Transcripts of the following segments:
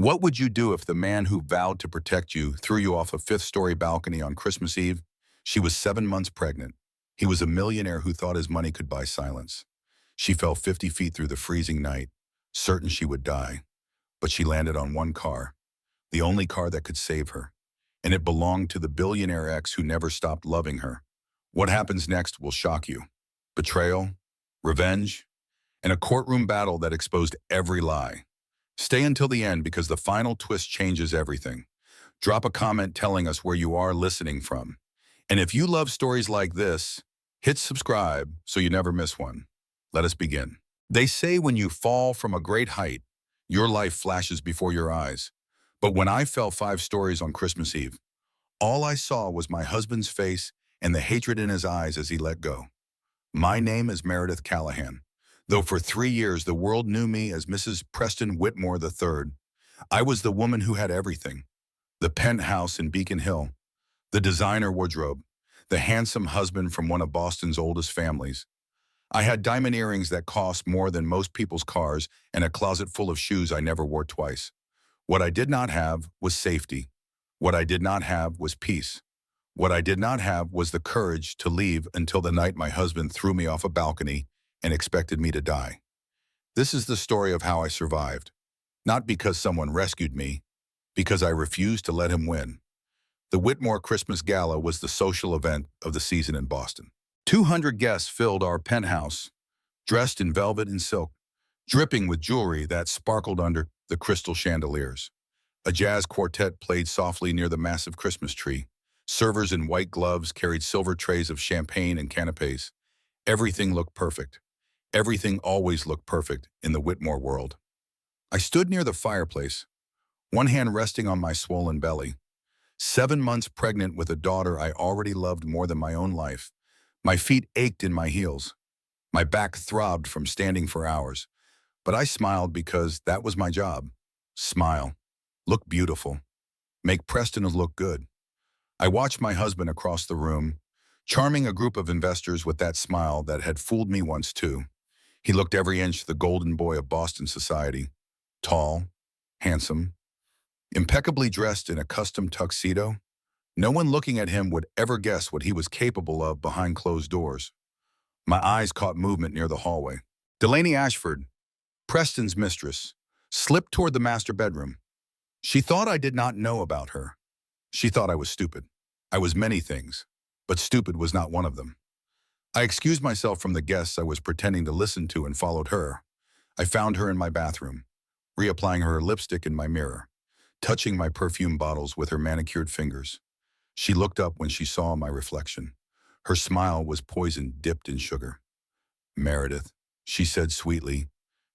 What would you do if the man who vowed to protect you threw you off a fifth-story balcony on Christmas Eve? She was 7 months pregnant. He was a millionaire who thought his money could buy silence. She fell 50 feet through the freezing night, certain she would die. But she landed on one car, the only car that could save her. And it belonged to the billionaire ex who never stopped loving her. What happens next will shock you. Betrayal, revenge, and a courtroom battle that exposed every lie. Stay until the end because the final twist changes everything. Drop a comment telling us where you are listening from. And if you love stories like this, hit subscribe so you never miss one. Let us begin. They say when you fall from a great height, your life flashes before your eyes. But when I fell 5 stories on Christmas Eve, all I saw was my husband's face and the hatred in his eyes as he let go. My name is Meredith Callahan. Though for 3 years the world knew me as Mrs. Preston Whitmore III, I was the woman who had everything. The penthouse in Beacon Hill, the designer wardrobe, the handsome husband from one of Boston's oldest families. I had diamond earrings that cost more than most people's cars and a closet full of shoes I never wore twice. What I did not have was safety. What I did not have was peace. What I did not have was the courage to leave until the night my husband threw me off a balcony and expected me to die. This is the story of how I survived. Not because someone rescued me, because I refused to let him win. The Whitmore Christmas Gala was the social event of the season in Boston. 200 guests filled our penthouse, dressed in velvet and silk, dripping with jewelry that sparkled under the crystal chandeliers. A jazz quartet played softly near the massive Christmas tree. Servers in white gloves carried silver trays of champagne and canapes. Everything looked perfect. Everything always looked perfect in the Whitmore world. I stood near the fireplace, one hand resting on my swollen belly. 7 months pregnant with a daughter I already loved more than my own life. My feet ached in my heels. My back throbbed from standing for hours. But I smiled because that was my job. Smile. Look beautiful. Make Preston look good. I watched my husband across the room, charming a group of investors with that smile that had fooled me once too. He looked every inch the golden boy of Boston society. Tall, handsome, impeccably dressed in a custom tuxedo. No one looking at him would ever guess what he was capable of behind closed doors. My eyes caught movement near the hallway. Delaney Ashford, Preston's mistress, slipped toward the master bedroom. She thought I did not know about her. She thought I was stupid. I was many things, but stupid was not one of them. I excused myself from the guests I was pretending to listen to and followed her. I found her in my bathroom, reapplying her lipstick in my mirror, touching my perfume bottles with her manicured fingers. She looked up when she saw my reflection. Her smile was poison dipped in sugar. "Meredith," she said sweetly,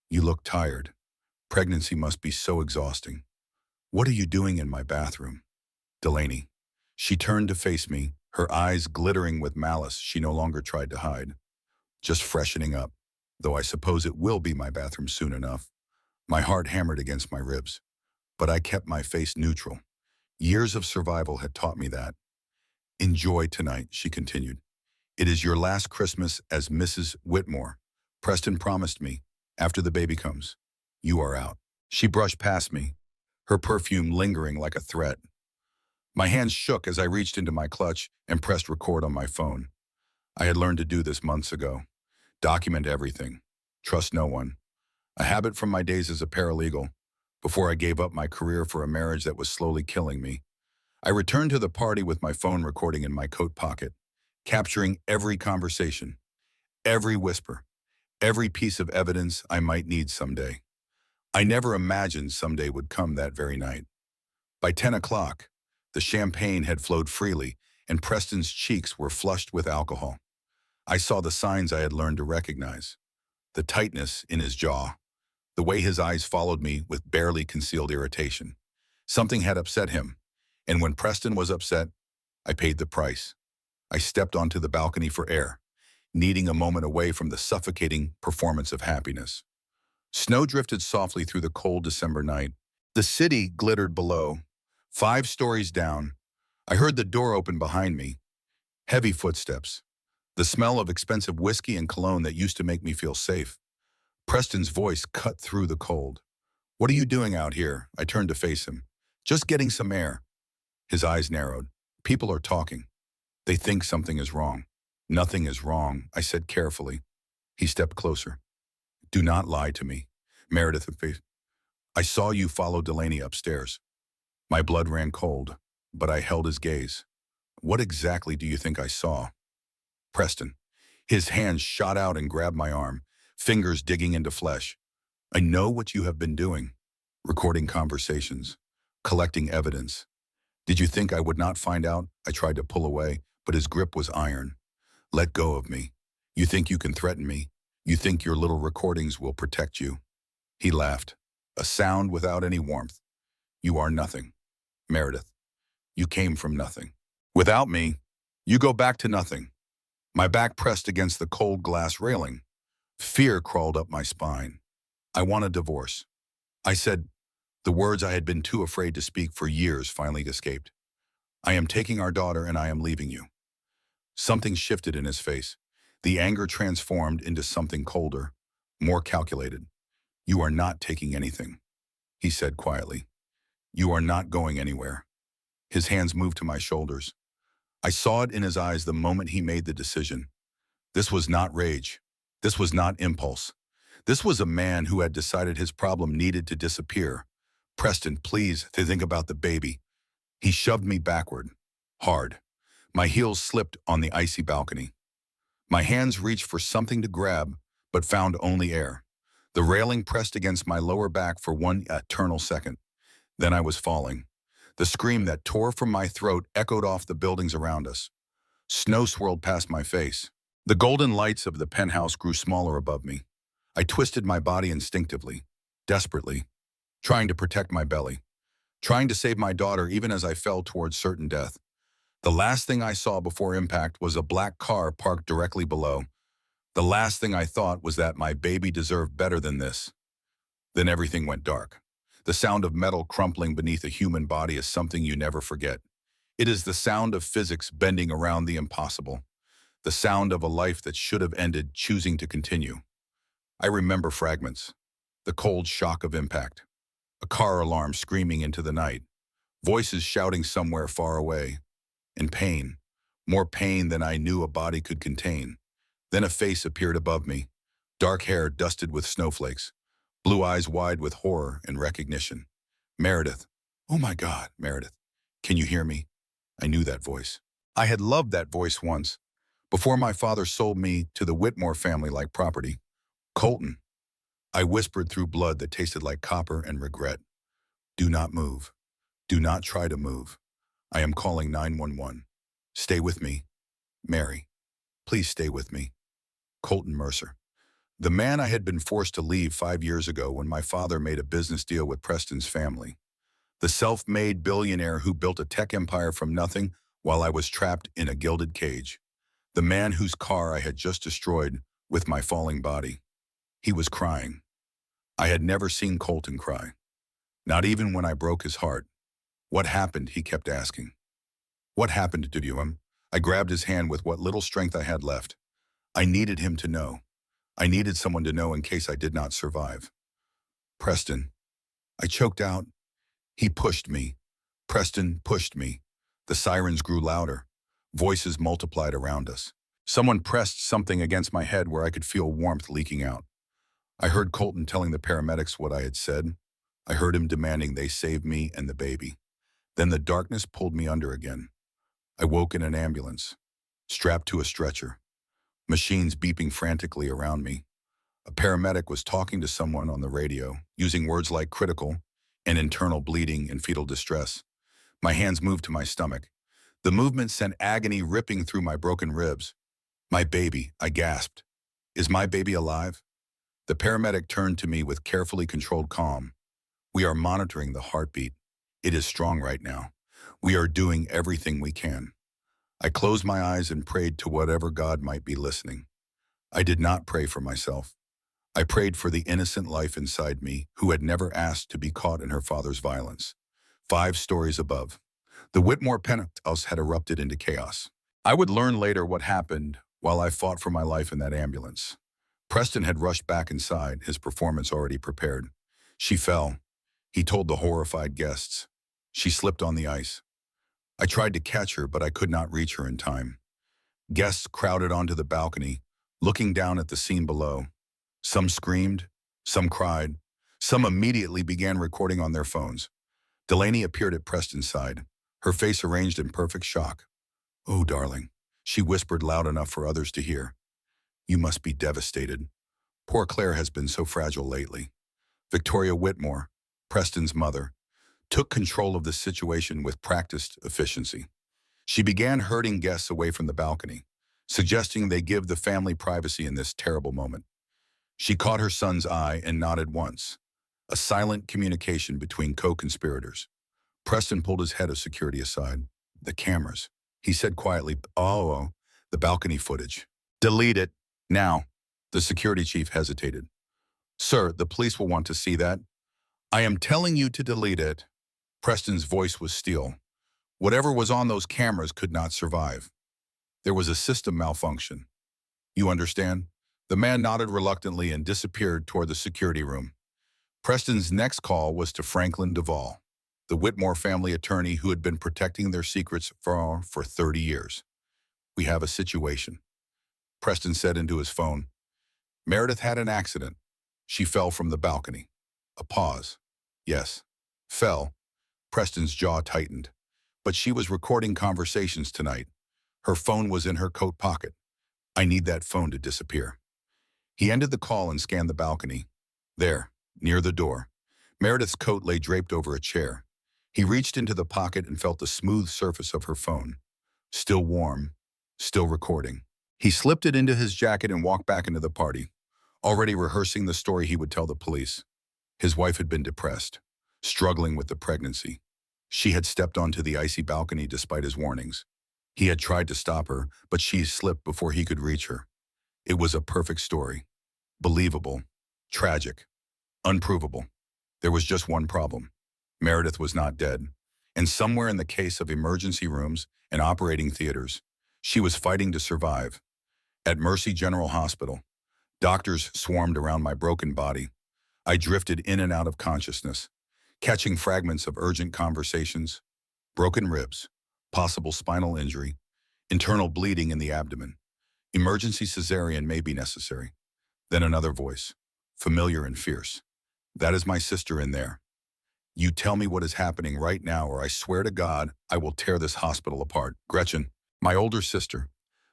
"you look tired. Pregnancy must be so exhausting. What are you doing in my bathroom?" Delaney. She turned to face me, her eyes glittering with malice she no longer tried to hide. "Just freshening up, though I suppose it will be my bathroom soon enough." My heart hammered against my ribs, but I kept my face neutral. Years of survival had taught me that. "Enjoy tonight," she continued. "It is your last Christmas as Mrs. Whitmore. Preston promised me, after the baby comes, you are out." She brushed past me, her perfume lingering like a threat. My hands shook as I reached into my clutch and pressed record on my phone. I had learned to do this months ago. Document everything. Trust no one. A habit from my days as a paralegal, before I gave up my career for a marriage that was slowly killing me. I returned to the party with my phone recording in my coat pocket, capturing every conversation, every whisper, every piece of evidence I might need someday. I never imagined someday would come that very night. By 10 o'clock, the champagne had flowed freely and Preston's cheeks were flushed with alcohol. I saw the signs I had learned to recognize. The tightness in his jaw, the way his eyes followed me with barely concealed irritation. Something had upset him, and when Preston was upset, I paid the price. I stepped onto the balcony for air, needing a moment away from the suffocating performance of happiness. Snow drifted softly through the cold December night. The city glittered below. 5 stories down, I heard the door open behind me. Heavy footsteps. The smell of expensive whiskey and cologne that used to make me feel safe. Preston's voice cut through the cold. "What are you doing out here?" I turned to face him. "Just getting some air." His eyes narrowed. "People are talking. They think something is wrong." "Nothing is wrong," I said carefully. He stepped closer. "Do not lie to me." Meredith, "I saw you follow Delaney upstairs." My blood ran cold, but I held his gaze. "What exactly do you think I saw?" Preston. His hands shot out and grabbed my arm, fingers digging into flesh. "I know what you have been doing. Recording conversations, collecting evidence. Did you think I would not find out?" I tried to pull away, but his grip was iron. "Let go of me. You think you can threaten me? You think your little recordings will protect you?" He laughed, a sound without any warmth. "You are nothing, Meredith. You came from nothing. Without me, you go back to nothing." My back pressed against the cold glass railing. Fear crawled up my spine. "I want a divorce." I said, the words I had been too afraid to speak for years finally escaped. "I am taking our daughter and I am leaving you." Something shifted in his face. The anger transformed into something colder, more calculated. "You are not taking anything," he said quietly. "You are not going anywhere." His hands moved to my shoulders. I saw it in his eyes the moment he made the decision. This was not rage. This was not impulse. This was a man who had decided his problem needed to disappear. "Preston, please, to think about the baby." He shoved me backward, hard. My heels slipped on the icy balcony. My hands reached for something to grab, but found only air. The railing pressed against my lower back for one eternal second. Then I was falling. The scream that tore from my throat echoed off the buildings around us. Snow swirled past my face. The golden lights of the penthouse grew smaller above me. I twisted my body instinctively, desperately, trying to protect my belly, trying to save my daughter even as I fell towards certain death. The last thing I saw before impact was a black car parked directly below. The last thing I thought was that my baby deserved better than this. Then everything went dark. The sound of metal crumpling beneath a human body is something you never forget. It is the sound of physics bending around the impossible. The sound of a life that should have ended choosing to continue. I remember fragments. The cold shock of impact. A car alarm screaming into the night. Voices shouting somewhere far away. And pain. More pain than I knew a body could contain. Then a face appeared above me. Dark hair dusted with snowflakes. Blue eyes wide with horror and recognition. "Meredith." "Oh my God, Meredith. Can you hear me?" I knew that voice. I had loved that voice once, before my father sold me to the Whitmore family like property. "Colton." I whispered through blood that tasted like copper and regret. "Do not move. Do not try to move. I am calling 911. Stay with me. Mary. Please stay with me." Colton Mercer. The man I had been forced to leave 5 years ago when my father made a business deal with Preston's family. The self-made billionaire who built a tech empire from nothing while I was trapped in a gilded cage. The man whose car I had just destroyed with my falling body. He was crying. I had never seen Colton cry. Not even when I broke his heart. "What happened?" he kept asking. "What happened to you?" I grabbed his hand with what little strength I had left. I needed him to know. I needed someone to know in case I did not survive. "Preston." I choked out. He pushed me. Preston pushed me. The sirens grew louder. Voices multiplied around us. Someone pressed something against my head where I could feel warmth leaking out. I heard Colton telling the paramedics what I had said. I heard him demanding they save me and the baby. Then the darkness pulled me under again. I woke in an ambulance, strapped to a stretcher, machines beeping frantically around me. A paramedic was talking to someone on the radio, using words like critical and internal bleeding and fetal distress. My hands moved to my stomach. The movement sent agony ripping through my broken ribs. "My baby," I gasped. "Is my baby alive?" The paramedic turned to me with carefully controlled calm. "We are monitoring the heartbeat. It is strong right now. We are doing everything we can." I closed my eyes and prayed to whatever God might be listening. I did not pray for myself. I prayed for the innocent life inside me who had never asked to be caught in her father's violence. 5 stories above, the Whitmore penthouse had erupted into chaos. I would learn later what happened while I fought for my life in that ambulance. Preston had rushed back inside, his performance already prepared. She fell. he told the horrified guests. She slipped on the ice. I tried to catch her, but I could not reach her in time. Guests crowded onto the balcony, looking down at the scene below. Some screamed, some cried, some immediately began recording on their phones. Delaney appeared at Preston's side, her face arranged in perfect shock. "Oh, darling," she whispered loud enough for others to hear. "You must be devastated. Poor Claire has been so fragile lately." Victoria Whitmore, Preston's mother, took control of the situation with practiced efficiency. She began herding guests away from the balcony, suggesting they give the family privacy in this terrible moment. She caught her son's eye and nodded once, a silent communication between co-conspirators. Preston pulled his head of security aside. "The cameras," he said quietly. "Oh, the balcony footage. Delete it, now." The security chief hesitated. "Sir, the police will want to see that." "I am telling you to delete it." Preston's voice was steel. Whatever was on those cameras could not survive. There was a system malfunction. "You understand?" The man nodded reluctantly and disappeared toward the security room. Preston's next call was to Franklin Duvall, the Whitmore family attorney who had been protecting their secrets for 30 years. "We have a situation," Preston said into his phone. "Meredith had an accident. She fell from the balcony." A pause. "Yes, fell." Preston's jaw tightened. "But she was recording conversations tonight. Her phone was in her coat pocket. I need that phone to disappear." He ended the call and scanned the balcony. There, near the door, Meredith's coat lay draped over a chair. He reached into the pocket and felt the smooth surface of her phone. Still warm, still recording. He slipped it into his jacket and walked back into the party, already rehearsing the story he would tell the police. His wife had been depressed, struggling with the pregnancy. She had stepped onto the icy balcony despite his warnings. He had tried to stop her, but she slipped before he could reach her. It was a perfect story. Believable, tragic, unprovable. There was just one problem. Meredith was not dead. And somewhere in the case of emergency rooms and operating theaters, she was fighting to survive. At Mercy General Hospital, doctors swarmed around my broken body. I drifted in and out of consciousness, catching fragments of urgent conversations, broken ribs, possible spinal injury, internal bleeding in the abdomen. Emergency cesarean may be necessary. Then another voice, familiar and fierce. "That is my sister in there. You tell me what is happening right now, or I swear to God, I will tear this hospital apart." Gretchen, my older sister,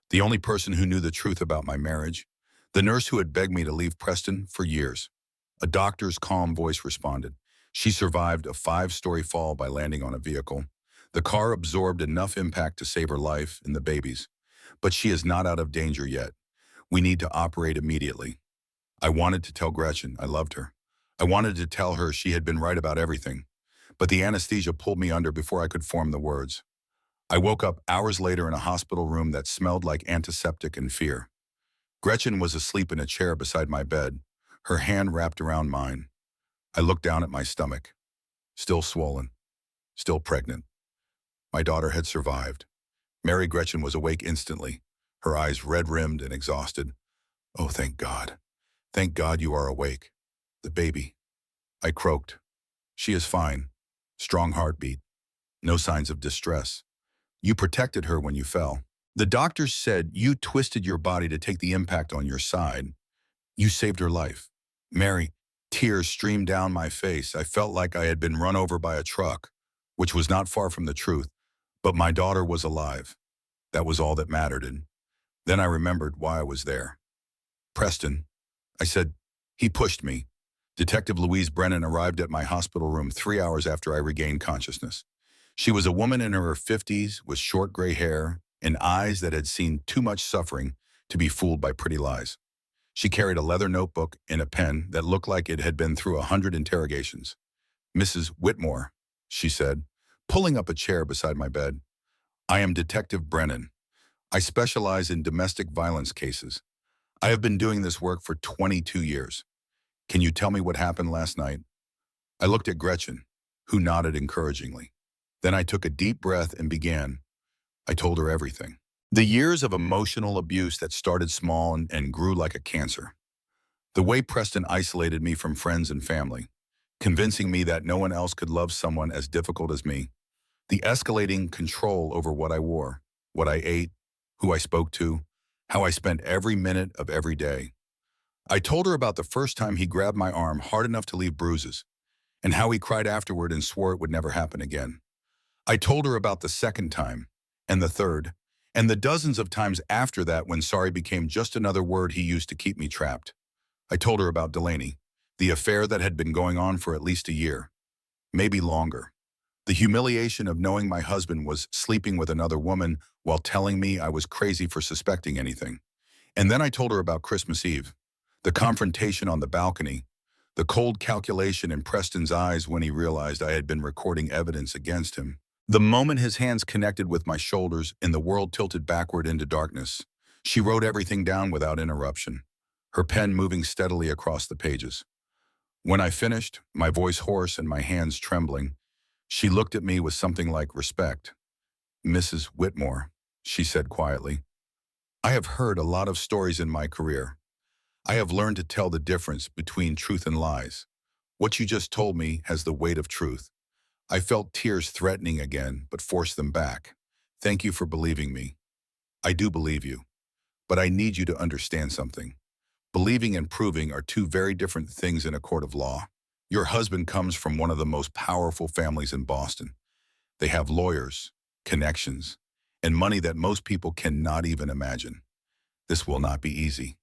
the only person who knew the truth about my marriage, the nurse who had begged me to leave Preston for years. A doctor's calm voice responded. She survived a 5-story fall by landing on a vehicle. The car absorbed enough impact to save her life and the baby's. But she is not out of danger yet. We need to operate immediately. I wanted to tell Gretchen I loved her. I wanted to tell her she had been right about everything. But the anesthesia pulled me under before I could form the words. I woke up hours later in a hospital room that smelled like antiseptic and fear. Gretchen was asleep in a chair beside my bed, her hand wrapped around mine. I looked down at my stomach. Still swollen. Still pregnant. My daughter had survived. Mary Gretchen was awake instantly, her eyes red-rimmed and exhausted. "Oh, thank God. Thank God you are awake. The baby." I croaked. "She is fine. Strong heartbeat. No signs of distress. You protected her when you fell. The doctors said you twisted your body to take the impact on your side. You saved her life." Mary, tears streamed down my face. I felt like I had been run over by a truck, which was not far from the truth. But my daughter was alive. That was all that mattered. And then I remembered why I was there. "Preston," I said. He pushed me. Detective Louise Brennan arrived at my hospital room 3 hours after I regained consciousness. She was a woman in her 50s with short gray hair and eyes that had seen too much suffering to be fooled by pretty lies. She carried a leather notebook and a pen that looked like it had been through 100 interrogations. "Mrs. Whitmore," she said, pulling up a chair beside my bed. "I am Detective Brennan. I specialize in domestic violence cases. I have been doing this work for 22 years. Can you tell me what happened last night?" I looked at Gretchen, who nodded encouragingly. Then I took a deep breath and began. I told her everything. The years of emotional abuse that started small and grew like a cancer. The way Preston isolated me from friends and family, convincing me that no one else could love someone as difficult as me. The escalating control over what I wore, what I ate, who I spoke to, how I spent every minute of every day. I told her about the first time he grabbed my arm hard enough to leave bruises, and how he cried afterward and swore it would never happen again. I told her about the second time, and the third, and the dozens of times after that when sorry became just another word he used to keep me trapped. I told her about Delaney, the affair that had been going on for at least a year, maybe longer. The humiliation of knowing my husband was sleeping with another woman while telling me I was crazy for suspecting anything. And then I told her about Christmas Eve, the confrontation on the balcony, the cold calculation in Preston's eyes when he realized I had been recording evidence against him. The moment his hands connected with my shoulders and the world tilted backward into darkness, she wrote everything down without interruption, her pen moving steadily across the pages. When I finished, my voice hoarse and my hands trembling, she looked at me with something like respect. "Mrs. Whitmore," she said quietly, "I have heard a lot of stories in my career. I have learned to tell the difference between truth and lies. What you just told me has the weight of truth." I felt tears threatening again, but forced them back. "Thank you for believing me. I do believe you. But I need you to understand something. Believing and proving are two very different things in a court of law. Your husband comes from one of the most powerful families in Boston. They have lawyers, connections, and money that most people cannot even imagine. This will not be easy."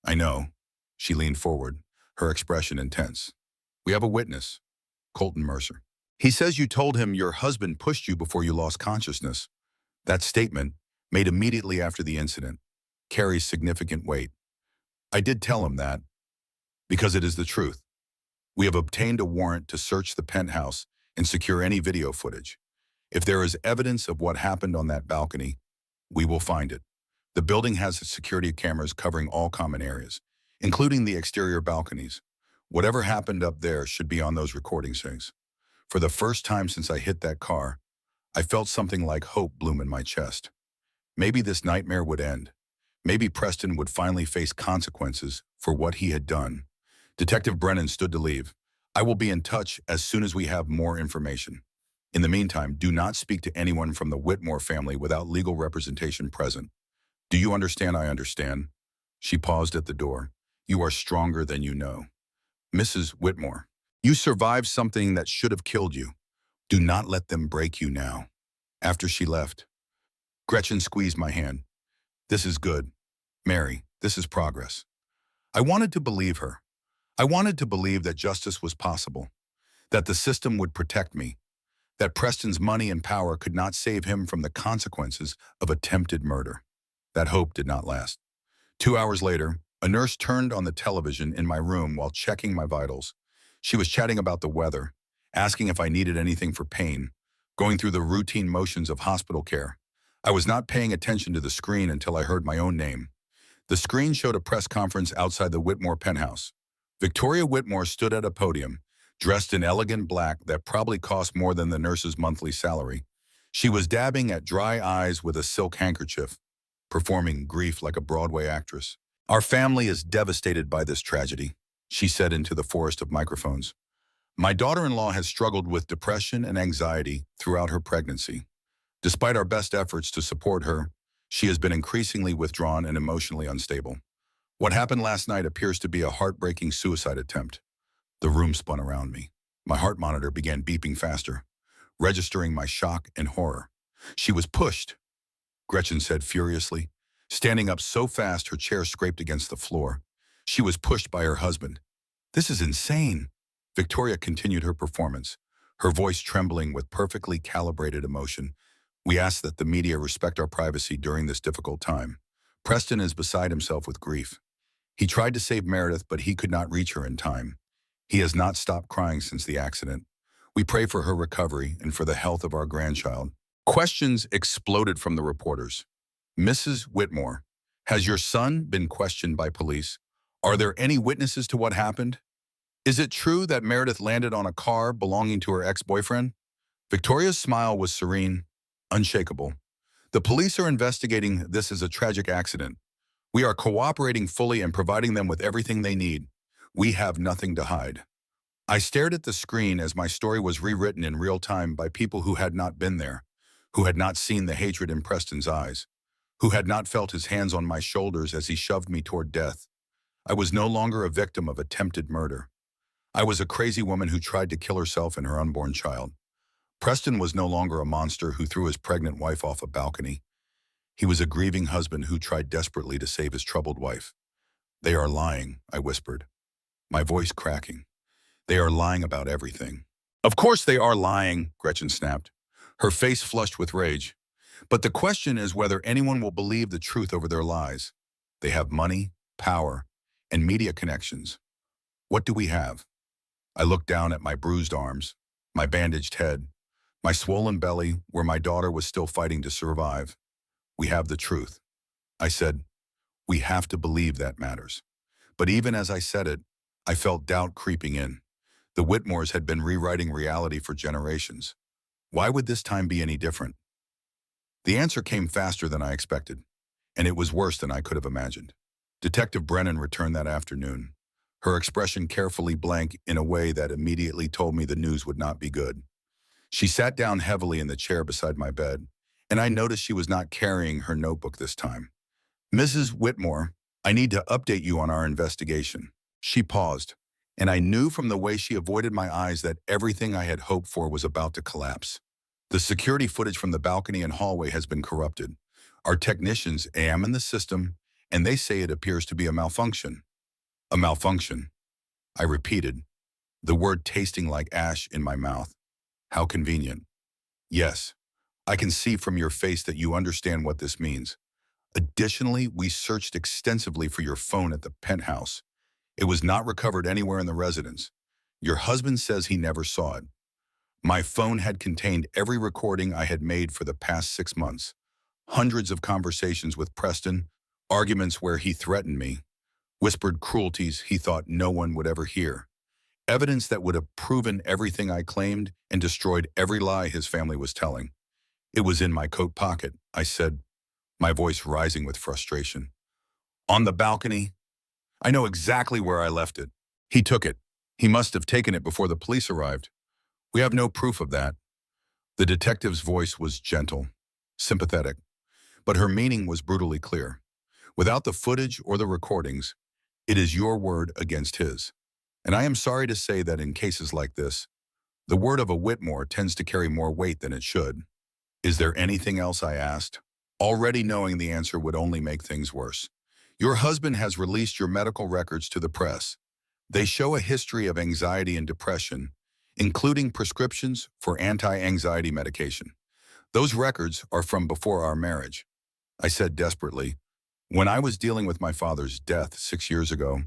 "I know." She leaned forward, her expression intense. "We have a witness, Colton Mercer. He says you told him your husband pushed you before you lost consciousness." That statement, made immediately after the incident, carries significant weight. I did tell him that, because it is the truth. We have obtained a warrant to search the penthouse and secure any video footage. If there is evidence of what happened on that balcony, we will find it. The building has security cameras covering all common areas, including the exterior balconies. Whatever happened up there should be on those recording things. For the first time since I hit that car, I felt something like hope bloom in my chest. Maybe this nightmare would end. Maybe Preston would finally face consequences for what he had done. Detective Brennan stood to leave. "I will be in touch as soon as we have more information. In the meantime, do not speak to anyone from the Whitmore family without legal representation present. Do you understand?" "I understand." She paused at the door. "You are stronger than you know. Mrs. Whitmore, you survived something that should have killed you. Do not let them break you now." After she left, Gretchen squeezed my hand. "This is good. Mary, this is progress." I wanted to believe her. I wanted to believe that justice was possible, that the system would protect me, that Preston's money and power could not save him from the consequences of attempted murder. That hope did not last. 2 hours later, a nurse turned on the television in my room while checking my vitals. She was chatting about the weather, asking if I needed anything for pain, going through the routine motions of hospital care. I was not paying attention to the screen until I heard my own name. The screen showed a press conference outside the Whitmore penthouse. Victoria Whitmore stood at a podium, dressed in elegant black that probably cost more than the nurse's monthly salary. She was dabbing at dry eyes with a silk handkerchief, performing grief like a Broadway actress. "Our family is devastated by this tragedy," she said into the forest of microphones. "My daughter-in-law has struggled with depression and anxiety throughout her pregnancy. Despite our best efforts to support her, she has been increasingly withdrawn and emotionally unstable. What happened last night appears to be a heartbreaking suicide attempt." The room spun around me. My heart monitor began beeping faster, registering my shock and horror. "She was pushed," Gretchen said furiously, standing up so fast her chair scraped against the floor. "She was pushed by her husband." "This is insane." Victoria continued her performance, her voice trembling with perfectly calibrated emotion. "We ask that the media respect our privacy during this difficult time. Preston is beside himself with grief. He tried to save Meredith, but he could not reach her in time. He has not stopped crying since the accident. We pray for her recovery and for the health of our grandchild." Questions exploded from the reporters. "Mrs. Whitmore, has your son been questioned by police? Are there any witnesses to what happened? Is it true that Meredith landed on a car belonging to her ex-boyfriend?" Victoria's smile was serene, unshakable. "The police are investigating this as a tragic accident. We are cooperating fully and providing them with everything they need. We have nothing to hide." I stared at the screen as my story was rewritten in real time by people who had not been there, who had not seen the hatred in Preston's eyes, who had not felt his hands on my shoulders as he shoved me toward death. I was no longer a victim of attempted murder. I was a crazy woman who tried to kill herself and her unborn child. Preston was no longer a monster who threw his pregnant wife off a balcony. He was a grieving husband who tried desperately to save his troubled wife. "They are lying," I whispered, my voice cracking. "They are lying about everything." "Of course they are lying," Gretchen snapped, her face flushed with rage. "But the question is whether anyone will believe the truth over their lies. They have money, power, and media connections. What do we have?" I looked down at my bruised arms, my bandaged head, my swollen belly where my daughter was still fighting to survive. "We have the truth," I said. "We have to believe that matters." But even as I said it, I felt doubt creeping in. The Whitmores had been rewriting reality for generations. Why would this time be any different? The answer came faster than I expected, and it was worse than I could have imagined. Detective Brennan returned that afternoon, her expression carefully blank in a way that immediately told me the news would not be good. She sat down heavily in the chair beside my bed, and I noticed she was not carrying her notebook this time. "Mrs. Whitmore, I need to update you on our investigation." She paused, and I knew from the way she avoided my eyes that everything I had hoped for was about to collapse. "The security footage from the balcony and hallway has been corrupted. Our technicians examined the system, and they say it appears to be a malfunction." "A malfunction," I repeated, the word tasting like ash in my mouth. "How convenient." "Yes, I can see from your face that you understand what this means. Additionally, we searched extensively for your phone at the penthouse. It was not recovered anywhere in the residence. Your husband says he never saw it. My phone had contained every recording I had made for the past 6 months. Hundreds of conversations with Preston, arguments where he threatened me, whispered cruelties he thought no one would ever hear. Evidence that would have proven everything I claimed and destroyed every lie his family was telling. It was in my coat pocket," I said, my voice rising with frustration. "On the balcony. I know exactly where I left it. He took it. He must have taken it before the police arrived. We have no proof of that." The detective's voice was gentle, sympathetic, but her meaning was brutally clear. "Without the footage or the recordings, it is your word against his. And I am sorry to say that in cases like this, the word of a Whitmore tends to carry more weight than it should." "Is there anything else?" I asked, already knowing the answer would only make things worse. "Your husband has released your medical records to the press. They show a history of anxiety and depression, including prescriptions for anti-anxiety medication. Those records are from before our marriage," I said desperately. "When I was dealing with my father's death 6 years ago,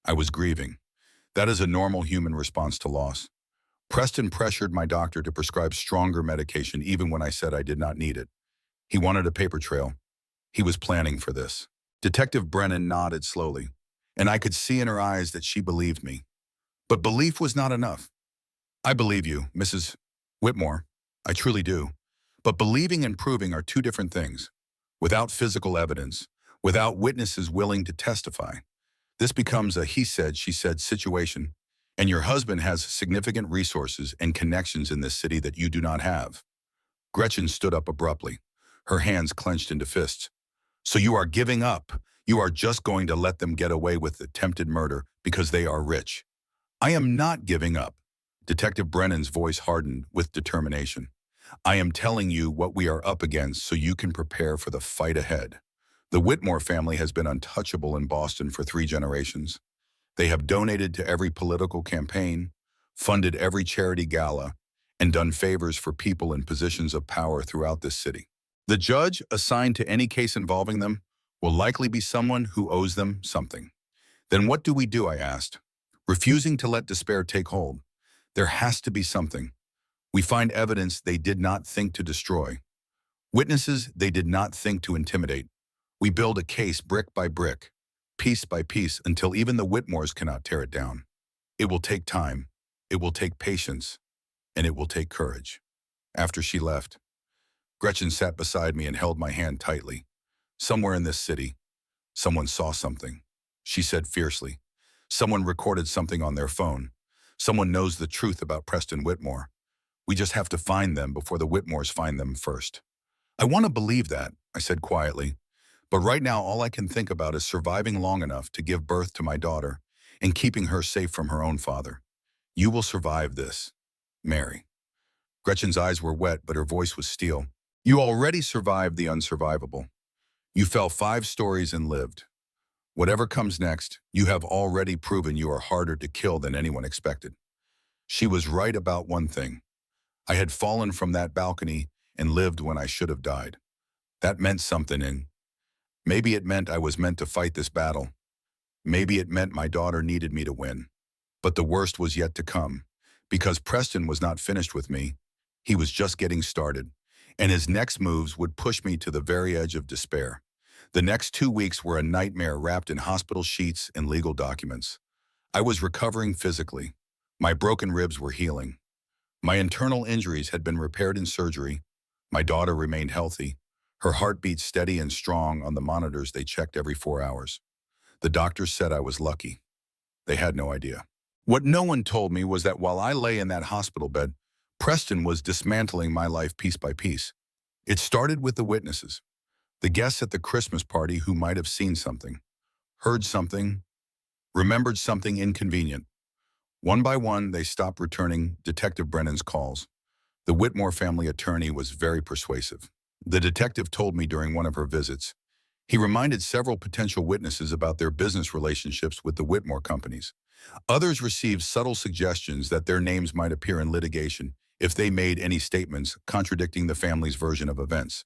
I was grieving. That is a normal human response to loss. Preston pressured my doctor to prescribe stronger medication even when I said I did not need it. He wanted a paper trail. He was planning for this." Detective Brennan nodded slowly, and I could see in her eyes that she believed me. But belief was not enough. "I believe you, Mrs. Whitmore. I truly do. But believing and proving are two different things. Without physical evidence, without witnesses willing to testify, this becomes a he said, she said situation, and your husband has significant resources and connections in this city that you do not have." Gretchen stood up abruptly, her hands clenched into fists. "So you are giving up? You are just going to let them get away with attempted murder because they are rich?" "I am not giving up." Detective Brennan's voice hardened with determination. "I am telling you what we are up against so you can prepare for the fight ahead. The Whitmore family has been untouchable in Boston for 3 generations. They have donated to every political campaign, funded every charity gala, and done favors for people in positions of power throughout this city. The judge assigned to any case involving them will likely be someone who owes them something." "Then what do we do?" I asked, refusing to let despair take hold. "There has to be something. We find evidence they did not think to destroy, witnesses they did not think to intimidate. We build a case brick by brick, piece by piece, until even the Whitmores cannot tear it down. It will take time, it will take patience, and it will take courage." After she left, Gretchen sat beside me and held my hand tightly. "Somewhere in this city, someone saw something," she said fiercely. "Someone recorded something on their phone. Someone knows the truth about Preston Whitmore. We just have to find them before the Whitmores find them first. I want to believe that, I said quietly. But right now, all I can think about is surviving long enough to give birth to my daughter and keeping her safe from her own father. You will survive this, Mary. Gretchen's eyes were wet, but her voice was steel. You already survived the unsurvivable. You fell 5 stories and lived. Whatever comes next, you have already proven you are harder to kill than anyone expected. She was right about one thing. I had fallen from that balcony and lived when I should have died. That meant something, and maybe it meant I was meant to fight this battle. Maybe it meant my daughter needed me to win. But the worst was yet to come, because Preston was not finished with me. He was just getting started, and his next moves would push me to the very edge of despair. The next 2 weeks were a nightmare wrapped in hospital sheets and legal documents. I was recovering physically. My broken ribs were healing. My internal injuries had been repaired in surgery. My daughter remained healthy, her heartbeat steady and strong on the monitors they checked every 4 hours. The doctors said I was lucky. They had no idea. What no one told me was that while I lay in that hospital bed, Preston was dismantling my life piece by piece. It started with the witnesses, the guests at the Christmas party who might have seen something, heard something, remembered something inconvenient. One by one, they stopped returning Detective Brennan's calls. The Whitmore family attorney was very persuasive. The detective told me during one of her visits, he reminded several potential witnesses about their business relationships with the Whitmore companies. Others received subtle suggestions that their names might appear in litigation if they made any statements contradicting the family's version of events.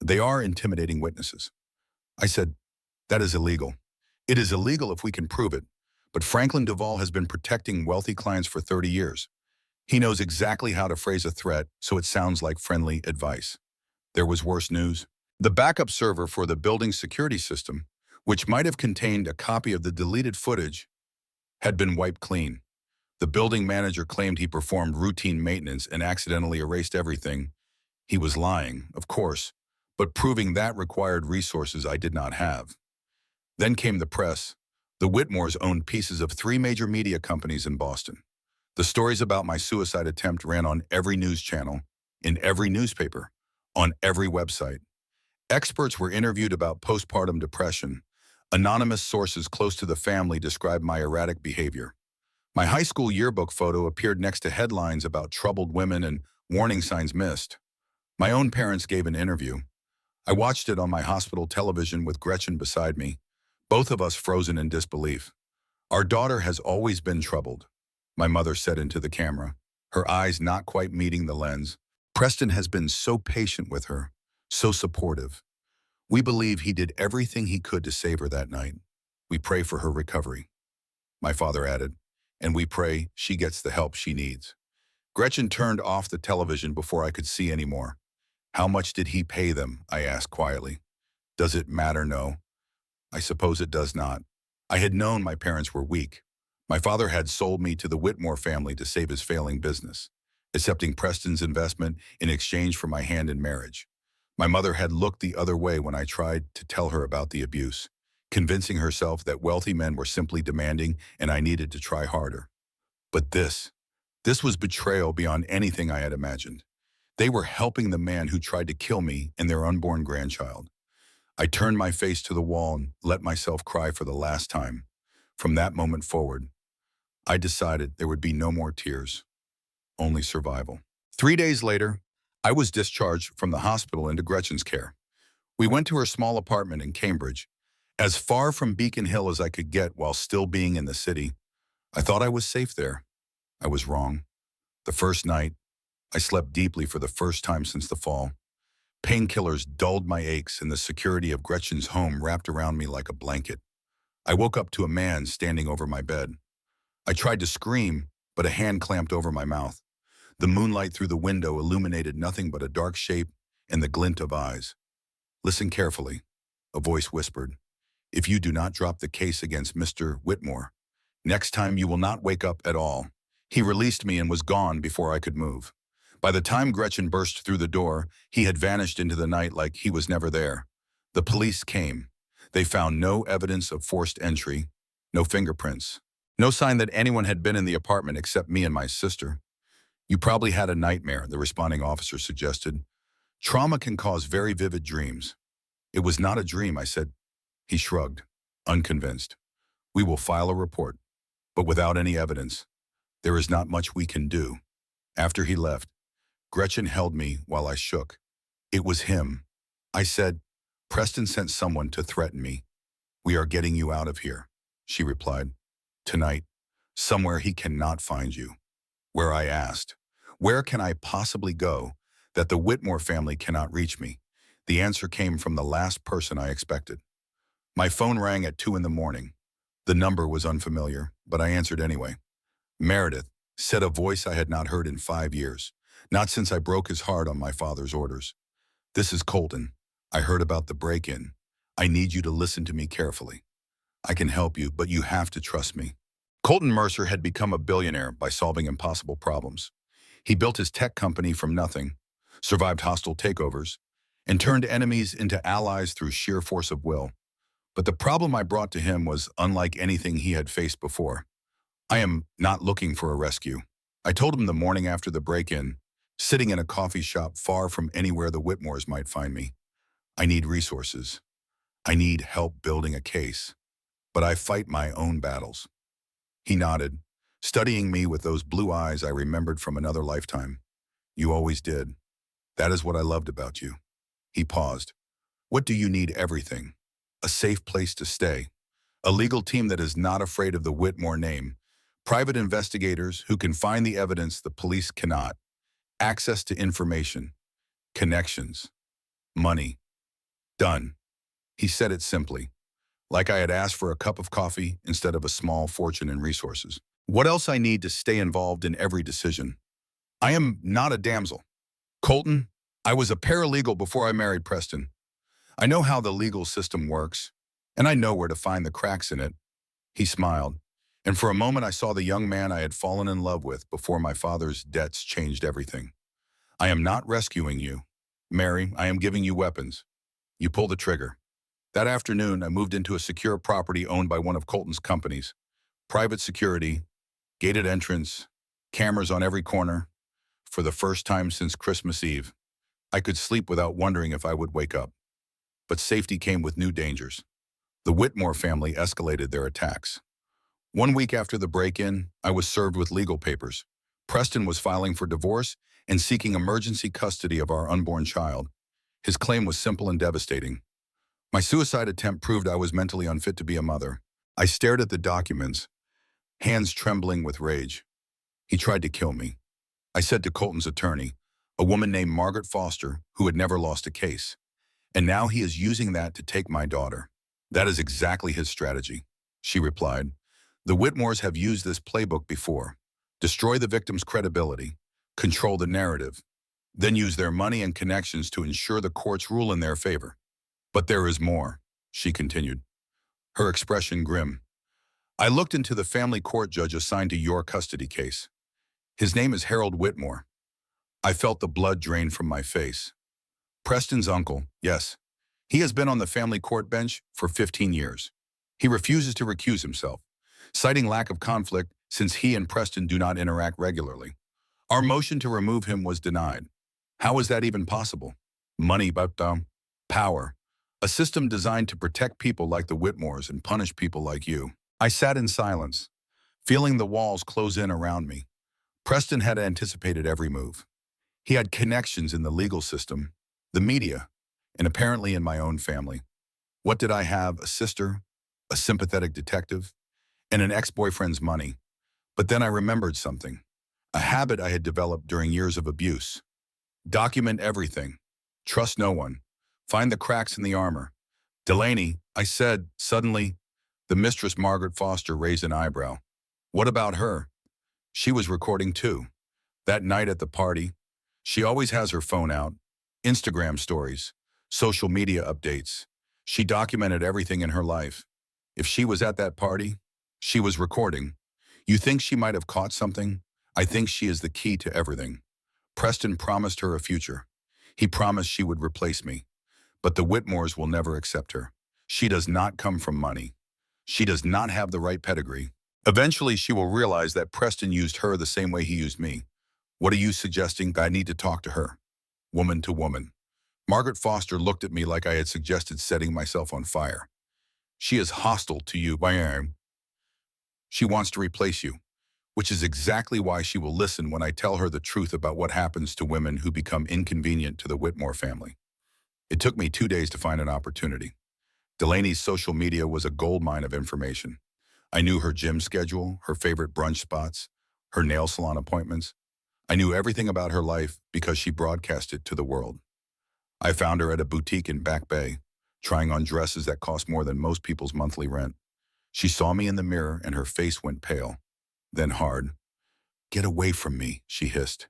They are intimidating witnesses. I said, that is illegal. It is illegal if we can prove it, but Franklin Duvall has been protecting wealthy clients for 30 years. He knows exactly how to phrase a threat so it sounds like friendly advice. There was worse news. The backup server for the building's security system, which might have contained a copy of the deleted footage, had been wiped clean. The building manager claimed he performed routine maintenance and accidentally erased everything. He was lying, of course, but proving that required resources I did not have. Then came the press. The Whitmores owned pieces of 3 major media companies in Boston. The stories about my suicide attempt ran on every news channel, in every newspaper, on every website. Experts were interviewed about postpartum depression. Anonymous sources close to the family described my erratic behavior. My high school yearbook photo appeared next to headlines about troubled women and warning signs missed. My own parents gave an interview. I watched it on my hospital television with Gretchen beside me, both of us frozen in disbelief. Our daughter has always been troubled, my mother said into the camera, her eyes not quite meeting the lens. Preston has been so patient with her, so supportive. We believe he did everything he could to save her that night. We pray for her recovery. My father added, and we pray she gets the help she needs. Gretchen turned off the television before I could see any more. How much did he pay them? I asked quietly. Does it matter? No. I suppose it does not. I had known my parents were weak. My father had sold me to the Whitmore family to save his failing business, accepting Preston's investment in exchange for my hand in marriage. My mother had looked the other way when I tried to tell her about the abuse, convincing herself that wealthy men were simply demanding and I needed to try harder. But this was betrayal beyond anything I had imagined. They were helping the man who tried to kill me and their unborn grandchild. I turned my face to the wall and let myself cry for the last time. From that moment forward, I decided there would be no more tears, only survival. 3 days later, I was discharged from the hospital into Gretchen's care. We went to her small apartment in Cambridge, as far from Beacon Hill as I could get while still being in the city. I thought I was safe there. I was wrong. The first night, I slept deeply for the first time since the fall. Painkillers dulled my aches and the security of Gretchen's home wrapped around me like a blanket. I woke up to a man standing over my bed. I tried to scream, but a hand clamped over my mouth. The moonlight through the window illuminated nothing but a dark shape and the glint of eyes. Listen carefully, a voice whispered. If you do not drop the case against Mr. Whitmore, next time you will not wake up at all. He released me and was gone before I could move. By the time Gretchen burst through the door, he had vanished into the night like he was never there. The police came. They found no evidence of forced entry, no fingerprints, No sign that anyone had been in the apartment except me and my sister. You probably had a nightmare, the responding officer suggested. Trauma can cause very vivid dreams. It was not a dream, I said. He shrugged, unconvinced. We will file a report, but without any evidence, there is not much we can do. After he left, Gretchen held me while I shook. It was him. I said, Preston sent someone to threaten me. We are getting you out of here, she replied. Tonight, somewhere he cannot find you. Where I asked, where can I possibly go that the Whitmore family cannot reach me? The answer came from the last person I expected. My phone rang at 2 in the morning. The number was unfamiliar, but I answered anyway. Meredith, said a voice I had not heard in 5 years, not since I broke his heart on my father's orders. This is Colton. I heard about the break-in. I need you to listen to me carefully. I can help you, but you have to trust me. Colton Mercer had become a billionaire by solving impossible problems. He built his tech company from nothing, survived hostile takeovers, and turned enemies into allies through sheer force of will. But the problem I brought to him was unlike anything he had faced before. I am not looking for a rescue. I told him the morning after the break-in, sitting in a coffee shop far from anywhere the Whitmores might find me. I need resources. I need help building a case. But I fight my own battles. He nodded, studying me with those blue eyes I remembered from another lifetime. You always did. That is what I loved about you. He paused. What do you need? Everything. A safe place to stay. A legal team that is not afraid of the Whitmore name. Private investigators who can find the evidence the police cannot. Access to information. Connections. Money. Done. He said it simply, like I had asked for a cup of coffee instead of a small fortune in resources. What else I need to stay involved in every decision? I am not a damsel. Colton, I was a paralegal before I married Preston. I know how the legal system works, and I know where to find the cracks in it. He smiled, and for a moment I saw the young man I had fallen in love with before my father's debts changed everything. I am not rescuing you. Mary, I am giving you weapons. You pull the trigger. That afternoon, I moved into a secure property owned by one of Colton's companies. Private security, gated entrance, cameras on every corner. For the first time since Christmas Eve, I could sleep without wondering if I would wake up. But safety came with new dangers. The Whitmore family escalated their attacks. 1 week after the break-in, I was served with legal papers. Preston was filing for divorce and seeking emergency custody of our unborn child. His claim was simple and devastating. My suicide attempt proved I was mentally unfit to be a mother. I stared at the documents, hands trembling with rage. He tried to kill me. I said to Colton's attorney, a woman named Margaret Foster, who had never lost a case. And now he is using that to take my daughter. That is exactly his strategy, she replied. The Whitmores have used this playbook before. Destroy the victim's credibility, control the narrative, then use their money and connections to ensure the courts rule in their favor. But there is more, she continued, her expression grim. I looked into the family court judge assigned to your custody case. His name is Harold Whitmore. I felt the blood drain from my face. Preston's uncle, yes. He has been on the family court bench for 15 years. He refuses to recuse himself, citing lack of conflict since he and Preston do not interact regularly. Our motion to remove him was denied. How is that even possible? Money, but power. A system designed to protect people like the Whitmores and punish people like you. I sat in silence, feeling the walls close in around me. Preston had anticipated every move. He had connections in the legal system, the media, and apparently in my own family. What did I have? A sister, a sympathetic detective, and an ex-boyfriend's money. But then I remembered something, a habit I had developed during years of abuse. Document everything. Trust no one. Find the cracks in the armor. Delaney, I said, suddenly. The mistress Margaret Foster raised an eyebrow. What about her? She was recording too. That night at the party, she always has her phone out. Instagram stories, social media updates. She documented everything in her life. If she was at that party, she was recording. You think she might have caught something? I think she is the key to everything. Preston promised her a future. He promised she would replace me. But the Whitmores will never accept her. She does not come from money. She does not have the right pedigree. Eventually, she will realize that Preston used her the same way he used me. What are you suggesting? I need to talk to her. Woman to woman. Margaret Foster looked at me like I had suggested setting myself on fire. She is hostile to you. She wants to replace you, which is exactly why she will listen when I tell her the truth about what happens to women who become inconvenient to the Whitmore family. It took me 2 days to find an opportunity. Delaney's social media was a goldmine of information. I knew her gym schedule, her favorite brunch spots, her nail salon appointments. I knew everything about her life because she broadcast it to the world. I found her at a boutique in Back Bay, trying on dresses that cost more than most people's monthly rent. She saw me in the mirror and her face went pale, then hard. Get away from me, she hissed.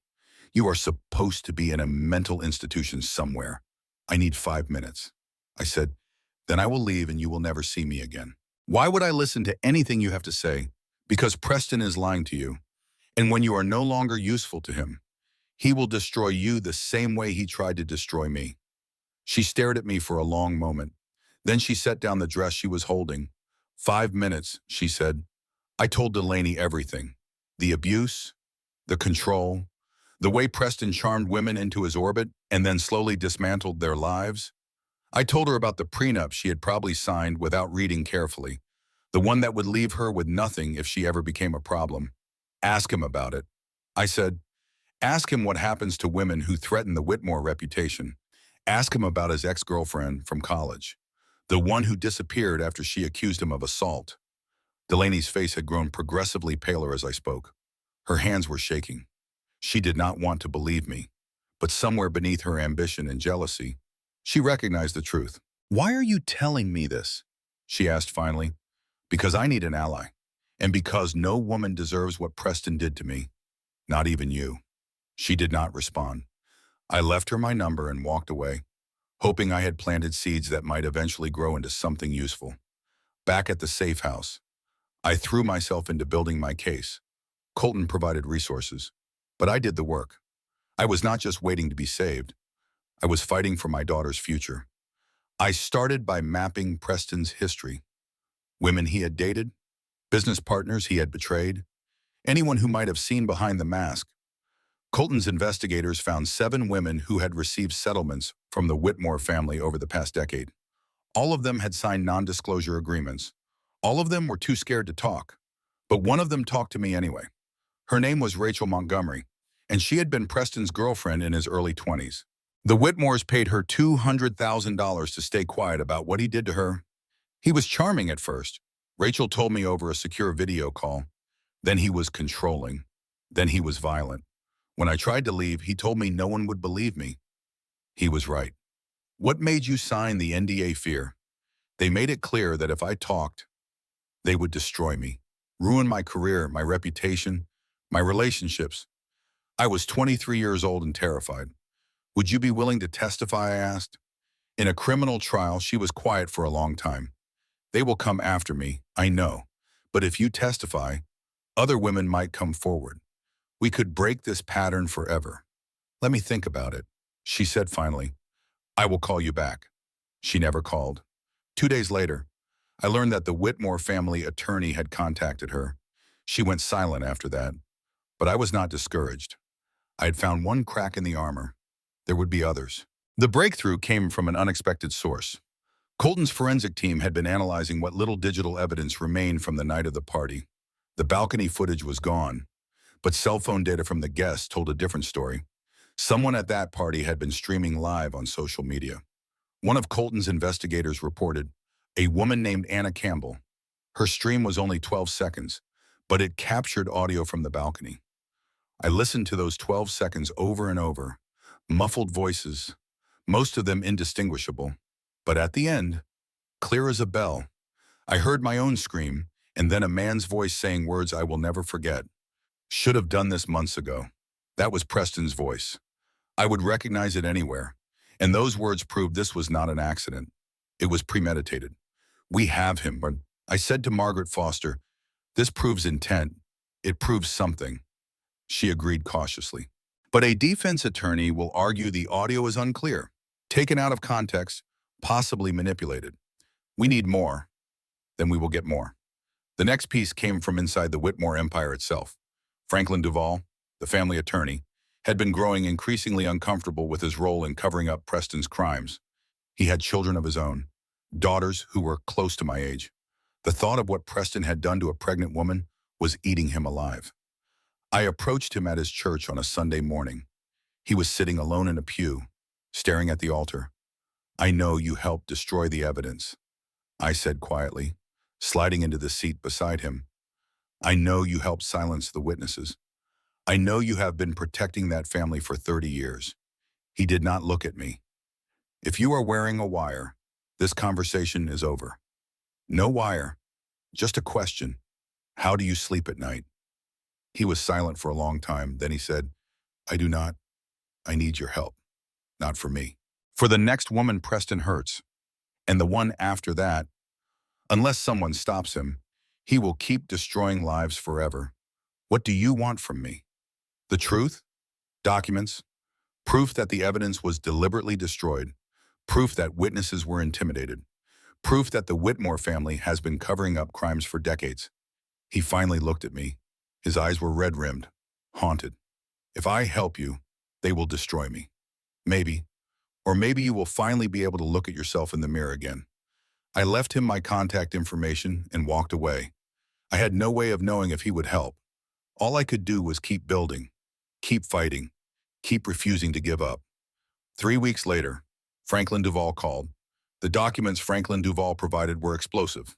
You are supposed to be in a mental institution somewhere. I need 5 minutes. I said, then I will leave and you will never see me again. Why would I listen to anything you have to say? Because Preston is lying to you. And when you are no longer useful to him, he will destroy you the same way he tried to destroy me. She stared at me for a long moment. Then she set down the dress she was holding. 5 minutes, she said. I told Delaney everything. The abuse, the control, the way Preston charmed women into his orbit and then slowly dismantled their lives. I told her about the prenup she had probably signed without reading carefully, the one that would leave her with nothing if she ever became a problem. Ask him about it. I said, ask him what happens to women who threaten the Whitmore reputation. Ask him about his ex-girlfriend from college, the one who disappeared after she accused him of assault. Delaney's face had grown progressively paler as I spoke. Her hands were shaking. She did not want to believe me, but somewhere beneath her ambition and jealousy, she recognized the truth. Why are you telling me this? She asked finally. Because I need an ally, and because no woman deserves what Preston did to me, not even you. She did not respond. I left her my number and walked away, hoping I had planted seeds that might eventually grow into something useful. Back at the safe house, I threw myself into building my case. Colton provided resources, but I did the work. I was not just waiting to be saved. I was fighting for my daughter's future. I started by mapping Preston's history. Women he had dated, business partners he had betrayed, anyone who might have seen behind the mask. Colton's investigators found 7 women who had received settlements from the Whitmore family over the past decade. All of them had signed non-disclosure agreements. All of them were too scared to talk. But one of them talked to me anyway. Her name was Rachel Montgomery, and she had been Preston's girlfriend in his early 20s. The Whitmores paid her $200,000 to stay quiet about what he did to her. He was charming at first. Rachel told me over a secure video call. Then he was controlling. Then he was violent. When I tried to leave, he told me no one would believe me. He was right. What made you sign the NDA? Fear. They made it clear that if I talked, they would destroy me, ruin my career, my reputation, my relationships. I was 23 years old and terrified. Would you be willing to testify? I asked. In a criminal trial, she was quiet for a long time. They will come after me, I know. But if you testify, other women might come forward. We could break this pattern forever. Let me think about it. She said finally, I will call you back. She never called. 2 days later, I learned that the Whitmore family attorney had contacted her. She went silent after that. But I was not discouraged. I had found one crack in the armor. There would be others. The breakthrough came from an unexpected source. Colton's forensic team had been analyzing what little digital evidence remained from the night of the party. The balcony footage was gone, but cell phone data from the guests told a different story. Someone at that party had been streaming live on social media. One of Colton's investigators reported, a woman named Anna Campbell. Her stream was only 12 seconds, but it captured audio from the balcony. I listened to those 12 seconds over and over, muffled voices, most of them indistinguishable. But at the end, clear as a bell, I heard my own scream and then a man's voice saying words I will never forget. Should have done this months ago. That was Preston's voice. I would recognize it anywhere. And those words proved this was not an accident. It was premeditated. We have him, but I said to Margaret Foster, this proves intent. It proves something. She agreed cautiously. But a defense attorney will argue the audio is unclear, taken out of context, possibly manipulated. We need more. Then we will get more. The next piece came from inside the Whitmore empire itself. Franklin Duval, the family attorney, had been growing increasingly uncomfortable with his role in covering up Preston's crimes. He had children of his own, daughters who were close to my age. The thought of what Preston had done to a pregnant woman was eating him alive. I approached him at his church on a Sunday morning. He was sitting alone in a pew, staring at the altar. "I know you helped destroy the evidence," I said quietly, sliding into the seat beside him. "I know you helped silence the witnesses. I know you have been protecting that family for 30 years. He did not look at me. "If you are wearing a wire, this conversation is over." "No wire, just a question. How do you sleep at night?" He was silent for a long time. Then he said, "I do not. I need your help. Not for me. For the next woman Preston hurts, and the one after that, unless someone stops him, he will keep destroying lives forever. What do you want from me? The truth? Documents? Proof that the evidence was deliberately destroyed? Proof that witnesses were intimidated? Proof that the Whitmore family has been covering up crimes for decades?" He finally looked at me. His eyes were red-rimmed, haunted. "If I help you, they will destroy me. Maybe. Or maybe you will finally be able to look at yourself in the mirror again." I left him my contact information and walked away. I had no way of knowing if he would help. All I could do was keep building, keep fighting, keep refusing to give up. 3 weeks later, Franklin Duval called. The documents Franklin Duval provided were explosive.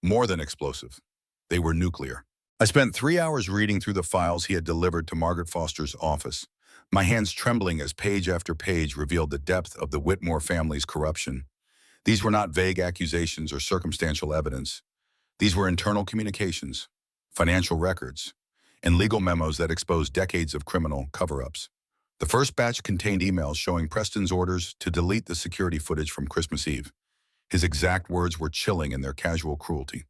More than explosive. They were nuclear. I spent 3 hours reading through the files he had delivered to Margaret Foster's office, my hands trembling as page after page revealed the depth of the Whitmore family's corruption. These were not vague accusations or circumstantial evidence. These were internal communications, financial records, and legal memos that exposed decades of criminal cover-ups. The first batch contained emails showing Preston's orders to delete the security footage from Christmas Eve. His exact words were chilling in their casual cruelty.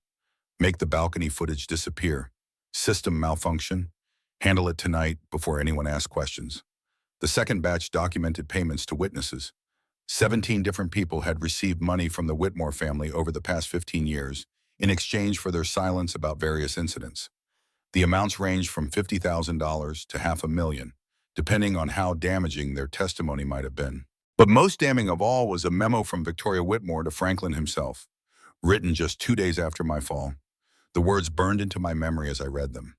"Make the balcony footage disappear. System malfunction. Handle it tonight before anyone asks questions." The second batch documented payments to witnesses. 17 different people had received money from the Whitmore family over the past 15 years in exchange for their silence about various incidents. The amounts ranged from $50,000 to $500,000, depending on how damaging their testimony might have been. But most damning of all was a memo from Victoria Whitmore to Franklin himself, written just 2 days after my fall. The words burned into my memory as I read them.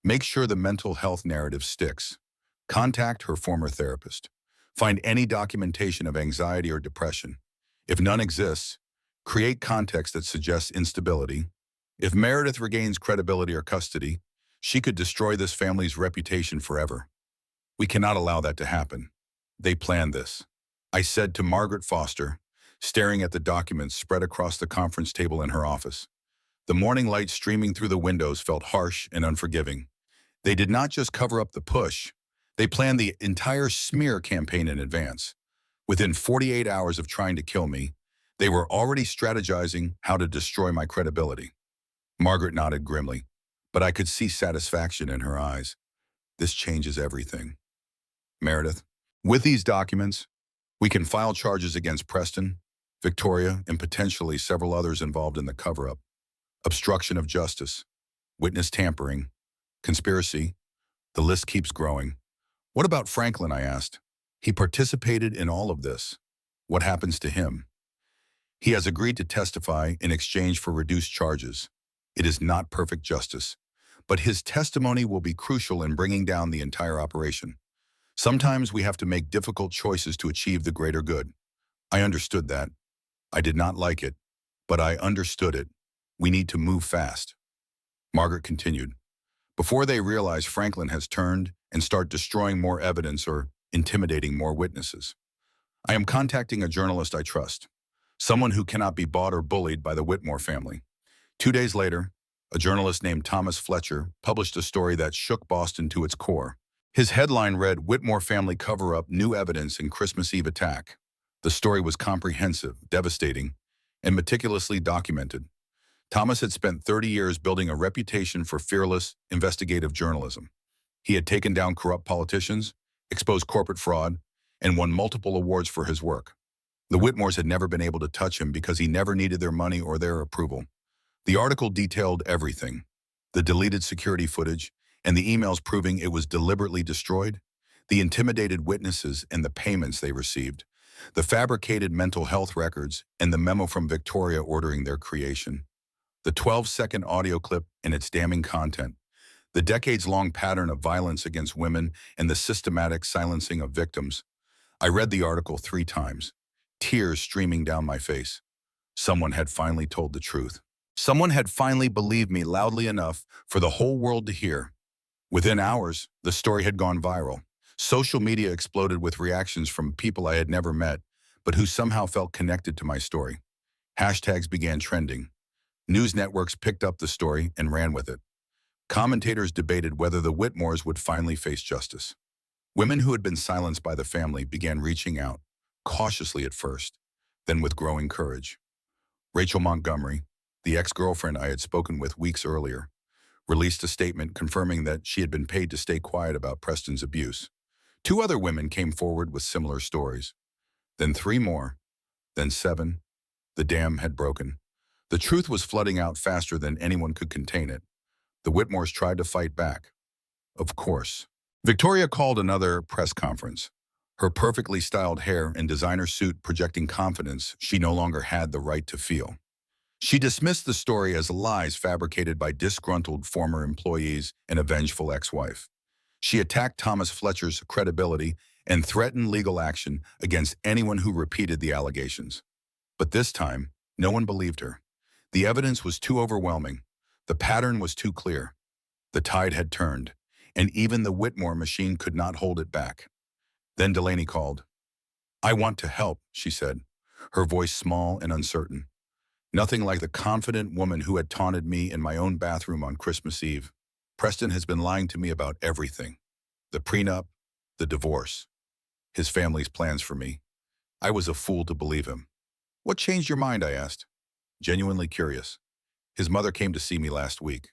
"Make sure the mental health narrative sticks. Contact her former therapist. Find any documentation of anxiety or depression. If none exists, create context that suggests instability. If Meredith regains credibility or custody, she could destroy this family's reputation forever. We cannot allow that to happen. They planned this," I said to Margaret Foster, staring at the documents spread across the conference table in her office. The morning light streaming through the windows felt harsh and unforgiving. They did not just cover up the push, they planned the entire smear campaign in advance. Within 48 hours of trying to kill me, they were already strategizing how to destroy my credibility. Margaret nodded grimly, but I could see satisfaction in her eyes. "This changes everything. Meredith, with these documents, we can file charges against Preston, Victoria, and potentially several others involved in the cover-up. Obstruction of justice, witness tampering, conspiracy. The list keeps growing." "What about Franklin?" I asked. "He participated in all of this. What happens to him?" "He has agreed to testify in exchange for reduced charges. It is not perfect justice, but his testimony will be crucial in bringing down the entire operation. Sometimes we have to make difficult choices to achieve the greater good." I understood that. I did not like it, but I understood it. We need to move fast. Margaret continued. "Before they realize Franklin has turned and start destroying more evidence or intimidating more witnesses, I am contacting a journalist I trust, someone who cannot be bought or bullied by the Whitmore family." 2 days later, a journalist named Thomas Fletcher published a story that shook Boston to its core. His headline read, "Whitmore Family Cover-Up New Evidence in Christmas Eve Attack." The story was comprehensive, devastating, and meticulously documented. Thomas had spent 30 years building a reputation for fearless, investigative journalism. He had taken down corrupt politicians, exposed corporate fraud, and won multiple awards for his work. The Whitmores had never been able to touch him because he never needed their money or their approval. The article detailed everything: the deleted security footage and the emails proving it was deliberately destroyed, the intimidated witnesses and the payments they received, the fabricated mental health records and the memo from Victoria ordering their creation, the 12-second audio clip and its damning content, the decades-long pattern of violence against women and the systematic silencing of victims. I read the article 3 times, tears streaming down my face. Someone had finally told the truth. Someone had finally believed me loudly enough for the whole world to hear. Within hours, the story had gone viral. Social media exploded with reactions from people I had never met, but who somehow felt connected to my story. Hashtags began trending. News networks picked up the story and ran with it. Commentators debated whether the Whitmores would finally face justice. Women who had been silenced by the family began reaching out, cautiously at first, then with growing courage. Rachel Montgomery, the ex-girlfriend I had spoken with weeks earlier, released a statement confirming that she had been paid to stay quiet about Preston's abuse. 2 other women came forward with similar stories. Then 3 more, then 7. The dam had broken. The truth was flooding out faster than anyone could contain it. The Whitmores tried to fight back. Of course. Victoria called another press conference, her perfectly styled hair and designer suit projecting confidence she no longer had the right to feel. She dismissed the story as lies fabricated by disgruntled former employees and a vengeful ex-wife. She attacked Thomas Fletcher's credibility and threatened legal action against anyone who repeated the allegations. But this time, no one believed her. The evidence was too overwhelming. The pattern was too clear. The tide had turned, and even the Whitmore machine could not hold it back. Then Delaney called. "I want to help," she said, her voice small and uncertain. Nothing like the confident woman who had taunted me in my own bathroom on Christmas Eve. "Preston has been lying to me about everything. The prenup, the divorce, his family's plans for me. I was a fool to believe him." "What changed your mind?" I asked, genuinely curious. "His mother came to see me last week.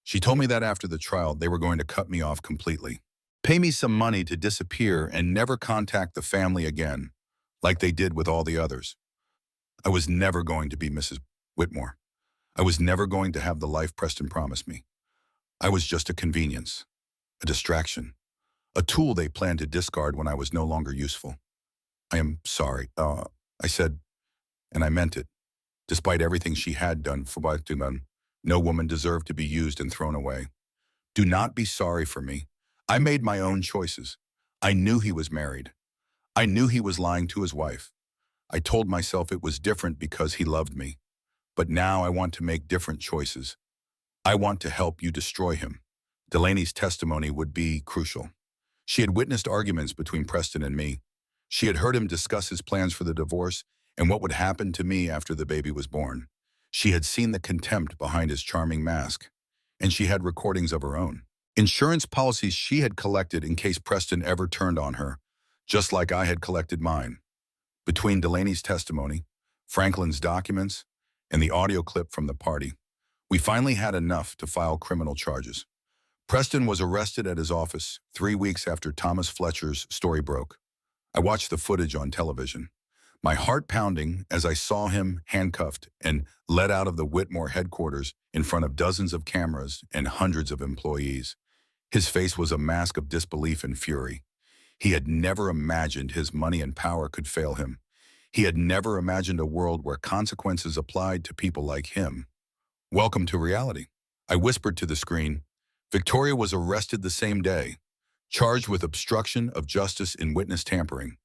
She told me that after the trial, they were going to cut me off completely. Pay me some money to disappear and never contact the family again, like they did with all the others. I was never going to be Mrs. Whitmore. I was never going to have the life Preston promised me. I was just a convenience, a distraction, a tool they planned to discard when I was no longer useful. I am sorry," I said, and I meant it. Despite everything she had done for Preston, no woman deserved to be used and thrown away. "Do not be sorry for me. I made my own choices. I knew he was married. I knew he was lying to his wife. I told myself it was different because he loved me. But now I want to make different choices. I want to help you destroy him." Delaney's testimony would be crucial. She had witnessed arguments between Preston and me. She had heard him discuss his plans for the divorce and what would happen to me after the baby was born. She had seen the contempt behind his charming mask, and she had recordings of her own. Insurance policies she had collected in case Preston ever turned on her, just like I had collected mine. Between Delaney's testimony, Franklin's documents, and the audio clip from the party, we finally had enough to file criminal charges. Preston was arrested at his office 3 weeks after Thomas Fletcher's story broke. I watched the footage on television, my heart pounding as I saw him handcuffed and led out of the Whitmore headquarters in front of dozens of cameras and hundreds of employees. His face was a mask of disbelief and fury. He had never imagined his money and power could fail him. He had never imagined a world where consequences applied to people like him. "Welcome to reality," I whispered to the screen. Victoria was arrested the same day, charged with obstruction of justice and witness tampering.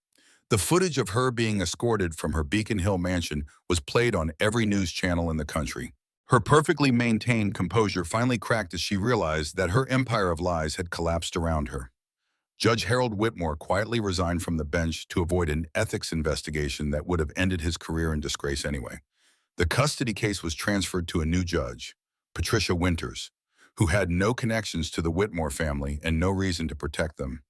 The footage of her being escorted from her Beacon Hill mansion was played on every news channel in the country. Her perfectly maintained composure finally cracked as she realized that her empire of lies had collapsed around her. Judge Harold Whitmore quietly resigned from the bench to avoid an ethics investigation that would have ended his career in disgrace anyway. The custody case was transferred to a new judge, Patricia Winters, who had no connections to the Whitmore family and no reason to protect them.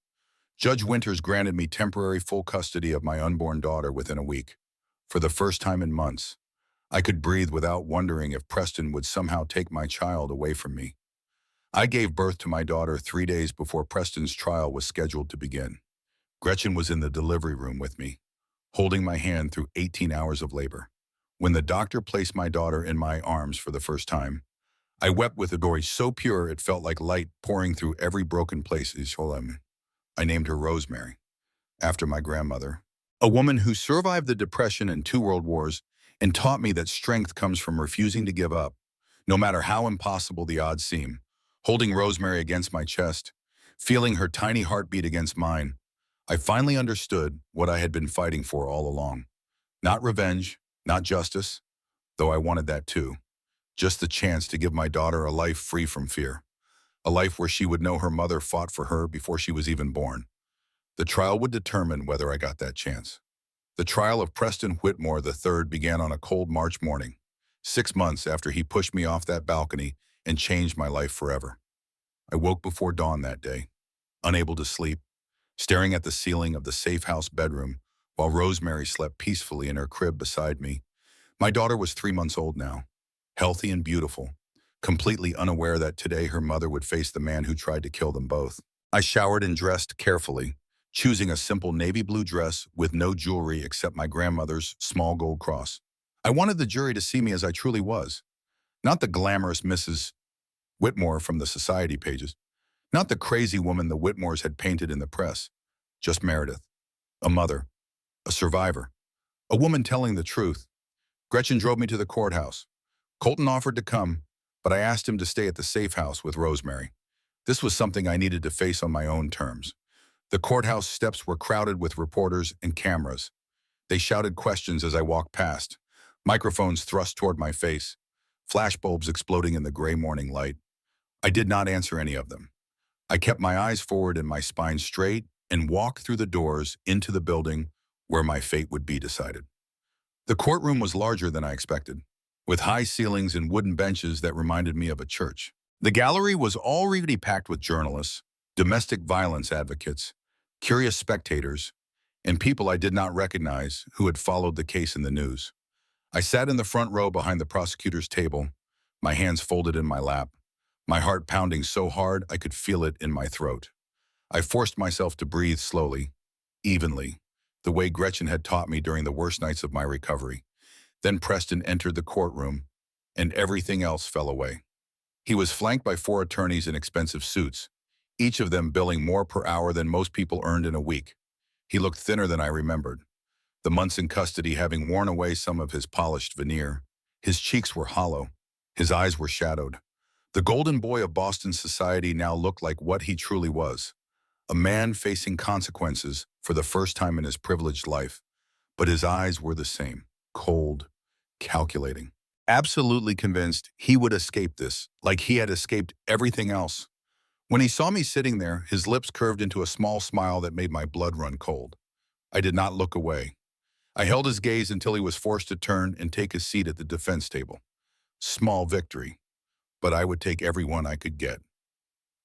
Judge Winters granted me temporary full custody of my unborn daughter within a week. For the first time in months, I could breathe without wondering if Preston would somehow take my child away from me. I gave birth to my daughter 3 days before Preston's trial was scheduled to begin. Gretchen was in the delivery room with me, holding my hand through 18 hours of labor. When the doctor placed my daughter in my arms for the first time, I wept with a joy so pure it felt like light pouring through every broken place. I named her Rosemary, after my grandmother, a woman who survived the Depression and 2 world wars and taught me that strength comes from refusing to give up, no matter how impossible the odds seem. Holding Rosemary against my chest, feeling her tiny heartbeat against mine, I finally understood what I had been fighting for all along. Not revenge, not justice, though I wanted that too. Just the chance to give my daughter a life free from fear. A life where she would know her mother fought for her before she was even born. The trial would determine whether I got that chance. The trial of Preston Whitmore III began on a cold March morning, 6 months after he pushed me off that balcony and changed my life forever. I woke before dawn that day, unable to sleep, staring at the ceiling of the safe house bedroom while Rosemary slept peacefully in her crib beside me. My daughter was 3 months old now, healthy and beautiful, completely unaware that today her mother would face the man who tried to kill them both. I showered and dressed carefully, choosing a simple navy blue dress with no jewelry except my grandmother's small gold cross. I wanted the jury to see me as I truly was, not the glamorous Mrs. Whitmore from the society pages, not the crazy woman the Whitmores had painted in the press, just Meredith, a mother, a survivor, a woman telling the truth. Gretchen drove me to the courthouse. Colton offered to come, but I asked him to stay at the safe house with Rosemary. This was something I needed to face on my own terms. The courthouse steps were crowded with reporters and cameras. They shouted questions as I walked past, microphones thrust toward my face, flashbulbs exploding in the gray morning light. I did not answer any of them. I kept my eyes forward and my spine straight and walked through the doors into the building where my fate would be decided. The courtroom was larger than I expected, with high ceilings and wooden benches that reminded me of a church. The gallery was already packed with journalists, domestic violence advocates, curious spectators, and people I did not recognize who had followed the case in the news. I sat in the front row behind the prosecutor's table, my hands folded in my lap, my heart pounding so hard I could feel it in my throat. I forced myself to breathe slowly, evenly, the way Gretchen had taught me during the worst nights of my recovery. Then Preston entered the courtroom, and everything else fell away. He was flanked by 4 attorneys in expensive suits, each of them billing more per hour than most people earned in a week. He looked thinner than I remembered, the months in custody having worn away some of his polished veneer. His cheeks were hollow, his eyes were shadowed. The golden boy of Boston society now looked like what he truly was, a man facing consequences for the first time in his privileged life, but his eyes were the same, cold, calculating. Absolutely convinced he would escape this, like he had escaped everything else. When he saw me sitting there, his lips curved into a small smile that made my blood run cold. I did not look away. I held his gaze until he was forced to turn and take his seat at the defense table. Small victory, but I would take every one I could get.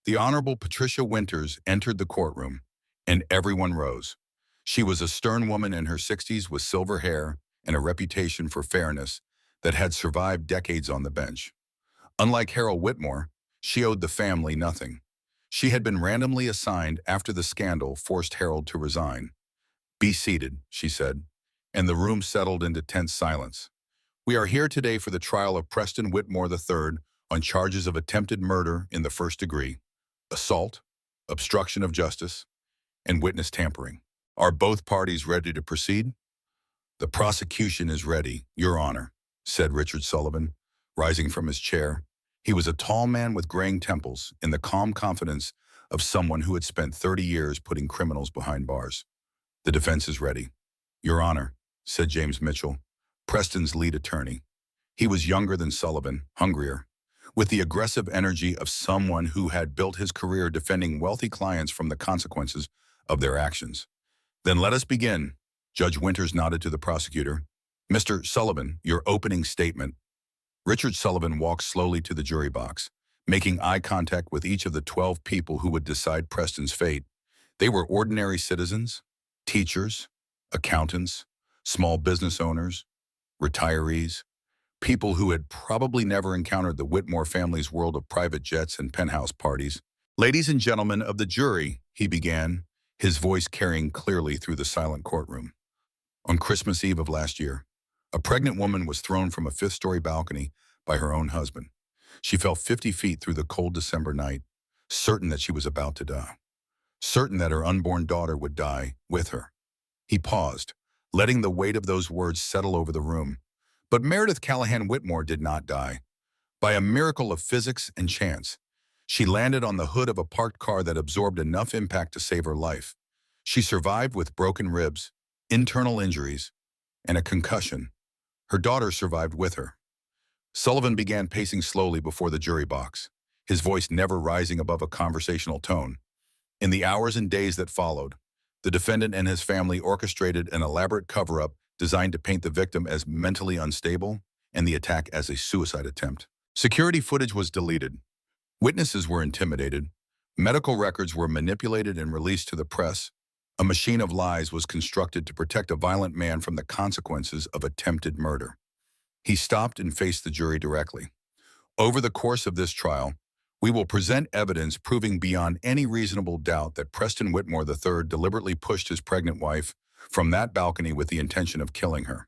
The Honorable Patricia Winters entered the courtroom, and everyone rose. She was a stern woman in her 60s with silver hair and a reputation for fairness that had survived decades on the bench. Unlike Harold Whitmore, she owed the family nothing. She had been randomly assigned after the scandal forced Harold to resign. "Be seated," she said, and the room settled into tense silence. "We are here today for the trial of Preston Whitmore III on charges of attempted murder in the first degree, assault, obstruction of justice, and witness tampering. Are both parties ready to proceed?" "The prosecution is ready, Your Honor," said Richard Sullivan, rising from his chair. He was a tall man with graying temples and the calm confidence of someone who had spent 30 years putting criminals behind bars. "The defense is ready, Your Honor," said James Mitchell, Preston's lead attorney. He was younger than Sullivan, hungrier, with the aggressive energy of someone who had built his career defending wealthy clients from the consequences of their actions. "Then let us begin." Judge Winters nodded to the prosecutor. "Mr. Sullivan, your opening statement." Richard Sullivan walked slowly to the jury box, making eye contact with each of the 12 people who would decide Preston's fate. They were ordinary citizens, teachers, accountants, small business owners, retirees, people who had probably never encountered the Whitmore family's world of private jets and penthouse parties. "Ladies and gentlemen of the jury," he began, his voice carrying clearly through the silent courtroom. "On Christmas Eve of last year, A pregnant woman was thrown from a fifth-story balcony by her own husband. She fell 50 feet through the cold December night, certain that she was about to die, certain that her unborn daughter would die with her. He paused, letting the weight of those words settle over the room. But Meredith Callahan Whitmore did not die. By a miracle of physics and chance, she landed on the hood of a parked car that absorbed enough impact to save her life. She survived with broken ribs, internal injuries, and a concussion. Her daughter survived with her. Sullivan began pacing slowly before the jury box, his voice never rising above a conversational tone. In the hours and days that followed, the defendant and his family orchestrated an elaborate cover-up designed to paint the victim as mentally unstable and the attack as a suicide attempt. Security footage was deleted. Witnesses were intimidated. Medical records were manipulated and released to the press. A machine of lies was constructed to protect a violent man from the consequences of attempted murder. He stopped and faced the jury directly. Over the course of this trial, we will present evidence proving beyond any reasonable doubt that Preston Whitmore III deliberately pushed his pregnant wife from that balcony with the intention of killing her.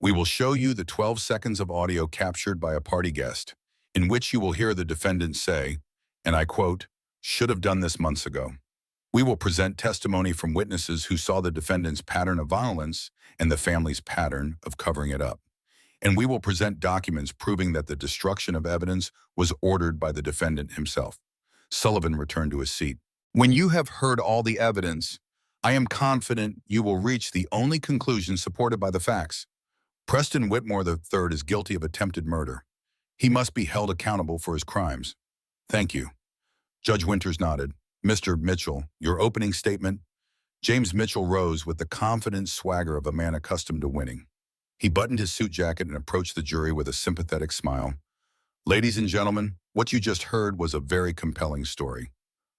We will show you the 12 seconds of audio captured by a party guest, in which you will hear the defendant say, and I quote, "should have done this months ago." We will present testimony from witnesses who saw the defendant's pattern of violence and the family's pattern of covering it up. And we will present documents proving that the destruction of evidence was ordered by the defendant himself. Sullivan returned to his seat. When you have heard all the evidence, I am confident you will reach the only conclusion supported by the facts. Preston Whitmore III is guilty of attempted murder. He must be held accountable for his crimes. Thank you. Judge Winters nodded. Mr. Mitchell, your opening statement? James Mitchell rose with the confident swagger of a man accustomed to winning. He buttoned his suit jacket and approached the jury with a sympathetic smile. Ladies and gentlemen, what you just heard was a very compelling story.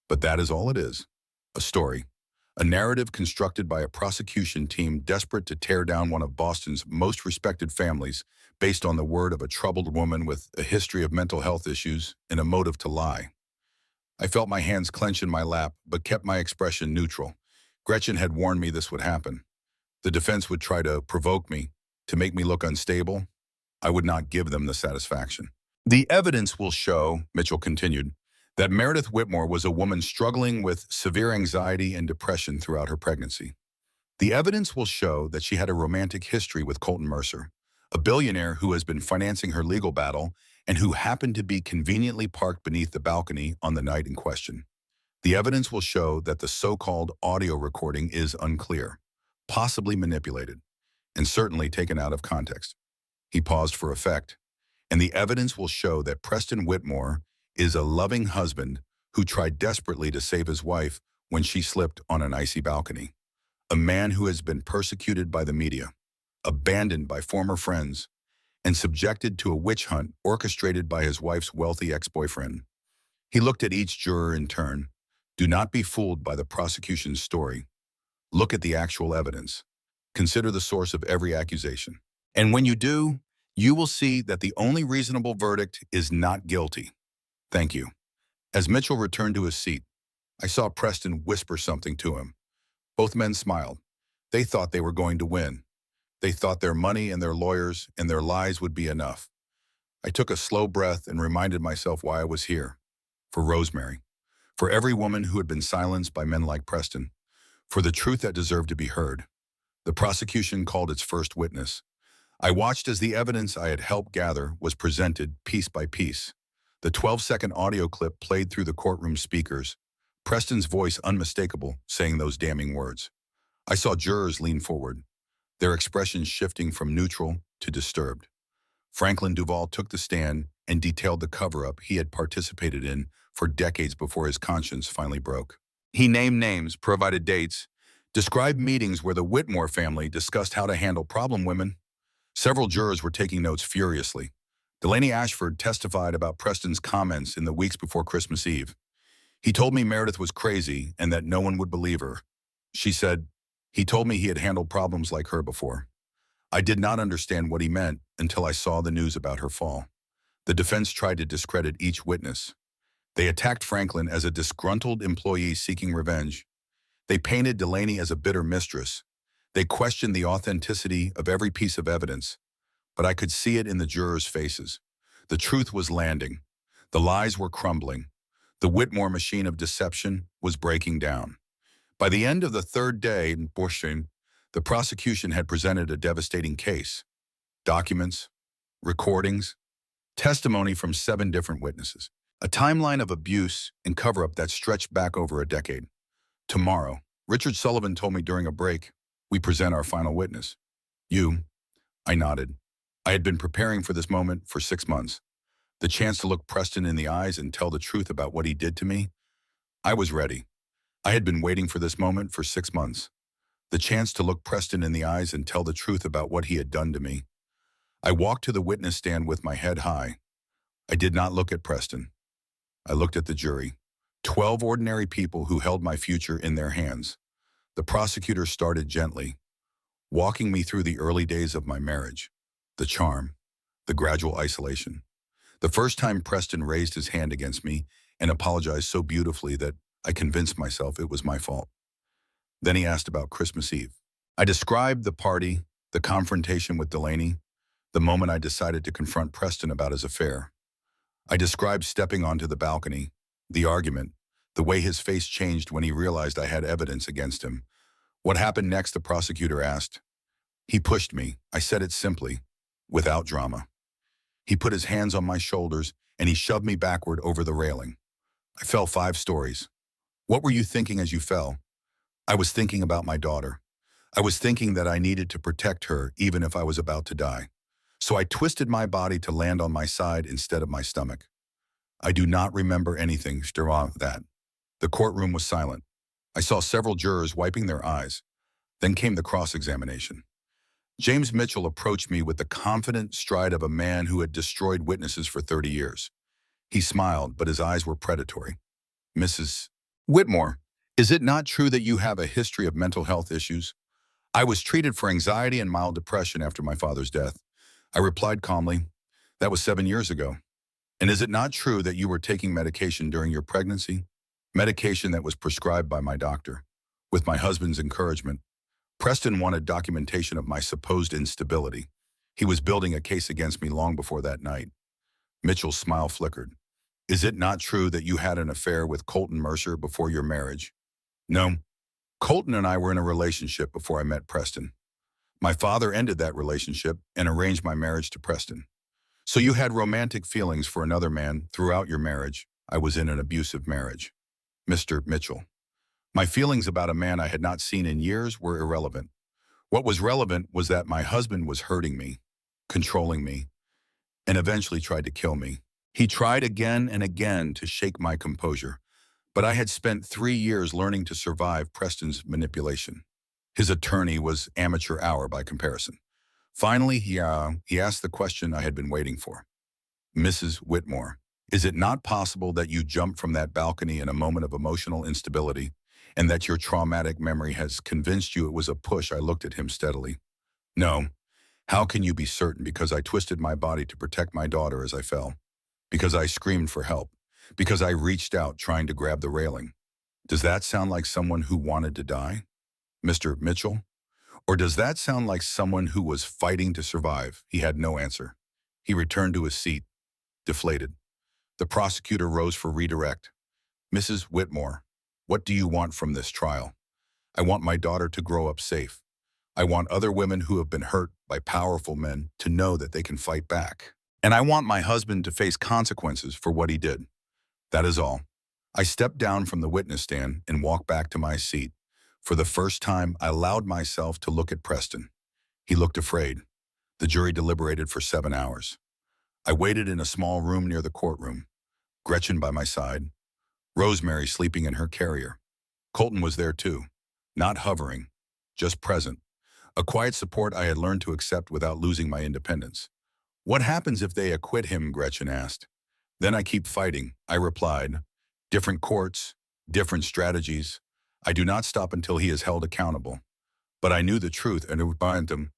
But that is all it is. A story. A narrative constructed by a prosecution team desperate to tear down one of Boston's most respected families based on the word of a troubled woman with a history of mental health issues and a motive to lie. I felt my hands clench in my lap, but kept my expression neutral. Gretchen had warned me this would happen. The defense would try to provoke me, to make me look unstable. I would not give them the satisfaction. The evidence will show, Mitchell continued, that Meredith Whitmore was a woman struggling with severe anxiety and depression throughout her pregnancy. The evidence will show that she had a romantic history with Colton Mercer, a billionaire who has been financing her legal battle and who happened to be conveniently parked beneath the balcony on the night in question. The evidence will show that the so-called audio recording is unclear, possibly manipulated, and certainly taken out of context. He paused for effect. And the evidence will show that Preston Whitmore is a loving husband who tried desperately to save his wife when she slipped on an icy balcony. A man who has been persecuted by the media, abandoned by former friends, and subjected to a witch hunt orchestrated by his wife's wealthy ex-boyfriend. He looked at each juror in turn. Do not be fooled by the prosecution's story. Look at the actual evidence. Consider the source of every accusation. And when you do, you will see that the only reasonable verdict is not guilty. Thank you. As Mitchell returned to his seat, I saw Preston whisper something to him. Both men smiled. They thought they were going to win. They thought their money and their lawyers and their lies would be enough. I took a slow breath and reminded myself why I was here. For Rosemary. For every woman who had been silenced by men like Preston. For the truth that deserved to be heard. The prosecution called its first witness. I watched as the evidence I had helped gather was presented piece by piece. The 12-second audio clip played through the courtroom speakers, Preston's voice unmistakable, saying those damning words. I saw jurors lean forward, their expressions shifting from neutral to disturbed. Franklin Duvall took the stand and detailed the cover-up he had participated in for decades before his conscience finally broke. He named names, provided dates, described meetings where the Whitmore family discussed how to handle problem women. Several jurors were taking notes furiously. Delaney Ashford testified about Preston's comments in the weeks before Christmas Eve. He told me Meredith was crazy and that no one would believe her. She said, he told me he had handled problems like her before. I did not understand what he meant until I saw the news about her fall. The defense tried to discredit each witness. They attacked Franklin as a disgruntled employee seeking revenge. They painted Delaney as a bitter mistress. They questioned the authenticity of every piece of evidence. but I could see it in the jurors' faces. The truth was landing. The lies were crumbling. The Whitmore machine of deception was breaking down. By the end of the third day in Bushing, the prosecution had presented a devastating case. Documents, recordings, testimony from 7 different witnesses. A timeline of abuse and cover-up that stretched back over a decade. Tomorrow, Richard Sullivan told me during a break, we present our final witness. You. I nodded. I had been preparing for this moment for 6 months. The chance to look Preston in the eyes and tell the truth about what he did to me. I was ready. I had been waiting for this moment for 6 months. The chance to look Preston in the eyes and tell the truth about what he had done to me. I walked to the witness stand with my head high. I did not look at Preston. I looked at the jury. 12 ordinary people who held my future in their hands. The prosecutor started gently, walking me through the early days of my marriage, the charm, the gradual isolation. The first time Preston raised his hand against me and apologized so beautifully that I convinced myself it was my fault. Then he asked about Christmas Eve. I described the party, the confrontation with Delaney, the moment I decided to confront Preston about his affair. I described stepping onto the balcony, the argument, the way his face changed when he realized I had evidence against him. What happened next, the prosecutor asked. He pushed me. I said it simply, without drama. He put his hands on my shoulders and he shoved me backward over the railing. I fell 5 stories. What were you thinking as you fell? I was thinking about my daughter. I was thinking that I needed to protect her even if I was about to die. So I twisted my body to land on my side instead of my stomach. I do not remember anything after that. The courtroom was silent. I saw several jurors wiping their eyes. Then came the cross-examination. James Mitchell approached me with the confident stride of a man who had destroyed witnesses for 30 years. He smiled, but his eyes were predatory. Mrs. Whitmore, is it not true that you have a history of mental health issues? I was treated for anxiety and mild depression after my father's death. I replied calmly, that was 7 years ago. And is it not true that you were taking medication during your pregnancy? Medication that was prescribed by my doctor. With my husband's encouragement, Preston wanted documentation of my supposed instability. He was building a case against me long before that night. Mitchell's smile flickered. Is it not true that you had an affair with Colton Mercer before your marriage? No. Colton and I were in a relationship before I met Preston. My father ended that relationship and arranged my marriage to Preston. So you had romantic feelings for another man throughout your marriage. I was in an abusive marriage. Mr. Mitchell. My feelings about a man I had not seen in years were irrelevant. What was relevant was that my husband was hurting me, controlling me, and eventually tried to kill me. He tried again and again to shake my composure, but I had spent 3 years learning to survive Preston's manipulation. His attorney was amateur hour by comparison. Finally, he asked the question I had been waiting for. Mrs. Whitmore, is it not possible that you jumped from that balcony in a moment of emotional instability and that your traumatic memory has convinced you it was a push? I looked at him steadily. No. How can you be certain? Because I twisted my body to protect my daughter as I fell. Because I screamed for help. Because I reached out trying to grab the railing. Does that sound like someone who wanted to die, Mr. Mitchell? Or does that sound like someone who was fighting to survive? He had no answer. He returned to his seat, deflated. The prosecutor rose for redirect. Mrs. Whitmore, what do you want from this trial? I want my daughter to grow up safe. I want other women who have been hurt by powerful men to know that they can fight back. And I want my husband to face consequences for what he did. That is all. I stepped down from the witness stand and walked back to my seat. For the first time, I allowed myself to look at Preston. He looked afraid. The jury deliberated for 7 hours. I waited in a small room near the courtroom, Gretchen by my side, Rosemary sleeping in her carrier. Colton was there too, not hovering, just present, a quiet support I had learned to accept without losing my independence. What happens if they acquit him? Gretchen asked. Then I keep fighting, I replied. Different courts, different strategies. I do not stop until he is held accountable. But I knew the truth, and it would bind him.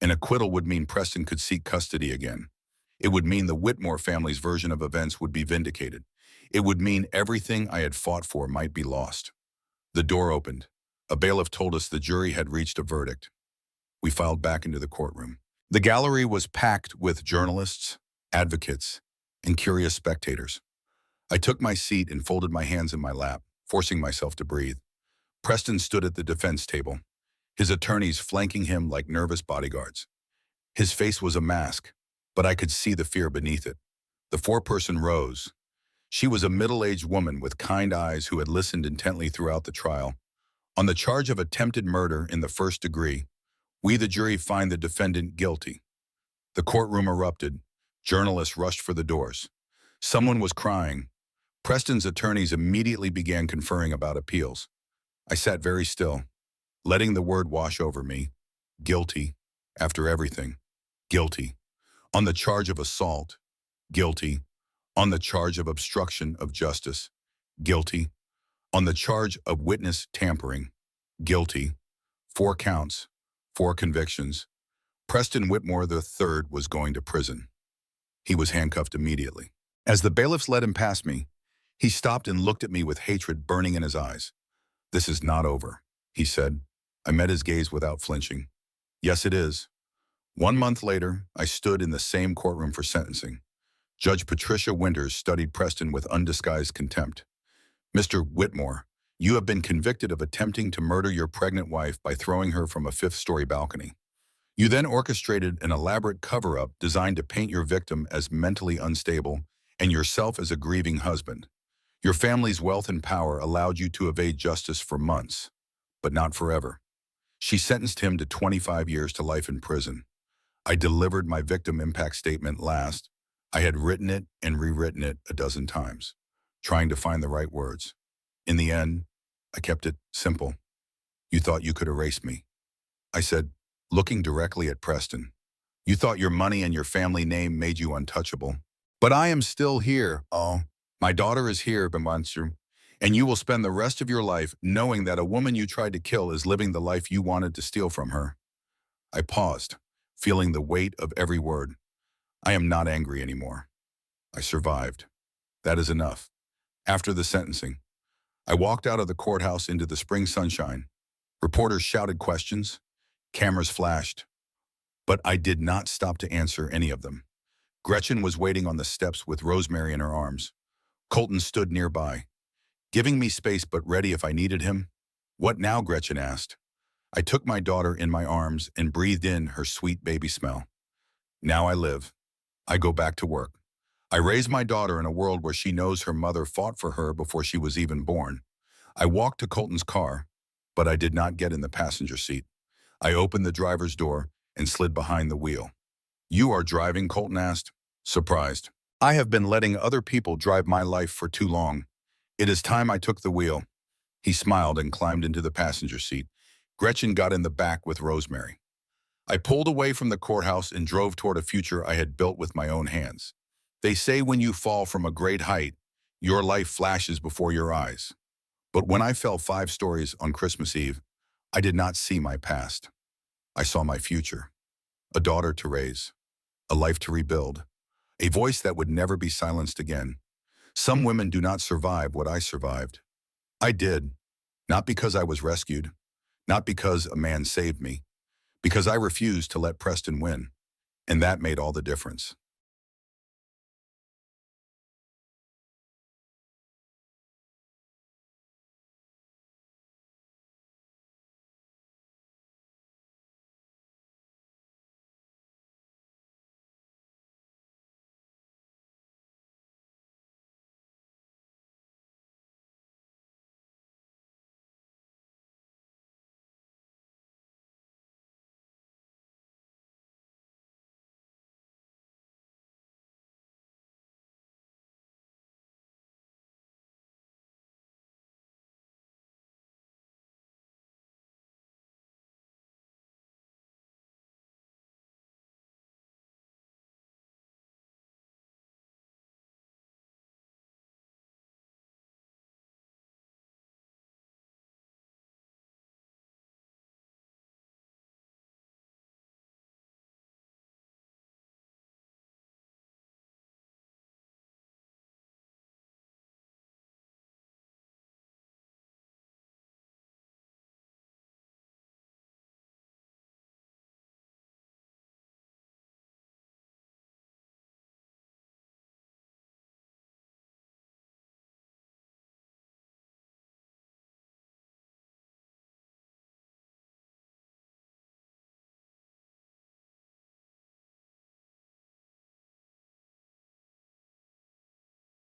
An acquittal would mean Preston could seek custody again. It would mean the Whitmore family's version of events would be vindicated. It would mean everything I had fought for might be lost. The door opened. A bailiff told us the jury had reached a verdict. We filed back into the courtroom. The gallery was packed with journalists, advocates, and curious spectators. I took my seat and folded my hands in my lap, forcing myself to breathe. Preston stood at the defense table, his attorneys flanking him like nervous bodyguards. His face was a mask, but I could see the fear beneath it. The foreperson rose. She was a middle-aged woman with kind eyes who had listened intently throughout the trial. On the charge of attempted murder in the first degree, we, the jury, find the defendant guilty. The courtroom erupted. Journalists rushed for the doors. Someone was crying. Preston's attorneys immediately began conferring about appeals. I sat very still, letting the word wash over me. Guilty. After everything. Guilty. On the charge of assault. Guilty. On the charge of obstruction of justice. Guilty. On the charge of witness tampering. Guilty. 4 counts. 4 convictions. Preston Whitmore III was going to prison. He was handcuffed immediately. As the bailiffs led him past me, he stopped and looked at me with hatred burning in his eyes. "This is not over," he said. I met his gaze without flinching. "Yes, it is." 1 month later, I stood in the same courtroom for sentencing. Judge Patricia Winters studied Preston with undisguised contempt. "Mr. Whitmore, you have been convicted of attempting to murder your pregnant wife by throwing her from a 5th-story balcony. You then orchestrated an elaborate cover-up designed to paint your victim as mentally unstable and yourself as a grieving husband. Your family's wealth and power allowed you to evade justice for months, but not forever." She sentenced him to 25 years to life in prison. I delivered my victim impact statement last. I had written it and rewritten it a dozen times, trying to find the right words. In the end, I kept it simple. "You thought you could erase me," I said, looking directly at Preston. "You thought your money and your family name made you untouchable. But I am still here. Oh, my daughter is here, Bembansu, and you will spend the rest of your life knowing that a woman you tried to kill is living the life you wanted to steal from her." I paused, feeling the weight of every word. I am not angry anymore. I survived. That is enough. After the sentencing, I walked out of the courthouse into the spring sunshine. Reporters shouted questions. Cameras flashed. But I did not stop to answer any of them. Gretchen was waiting on the steps with Rosemary in her arms. Colton stood nearby, giving me space but ready if I needed him. "What now?" Gretchen asked. I took my daughter in my arms and breathed in her sweet baby smell. Now I live. I go back to work. I raise my daughter in a world where she knows her mother fought for her before she was even born. I walked to Colton's car, but I did not get in the passenger seat. I opened the driver's door and slid behind the wheel. "You are driving?" Colton asked, surprised. "I have been letting other people drive my life for too long. It is time I took the wheel." He smiled and climbed into the passenger seat. Gretchen got in the back with Rosemary. I pulled away from the courthouse and drove toward a future I had built with my own hands. They say when you fall from a great height, your life flashes before your eyes. But when I fell 5 stories on Christmas Eve, I did not see my past. I saw my future. A daughter to raise. A life to rebuild. A voice that would never be silenced again. Some women do not survive what I survived. I did. Not because I was rescued. Not because a man saved me. Because I refused to let Preston win. And that made all the difference.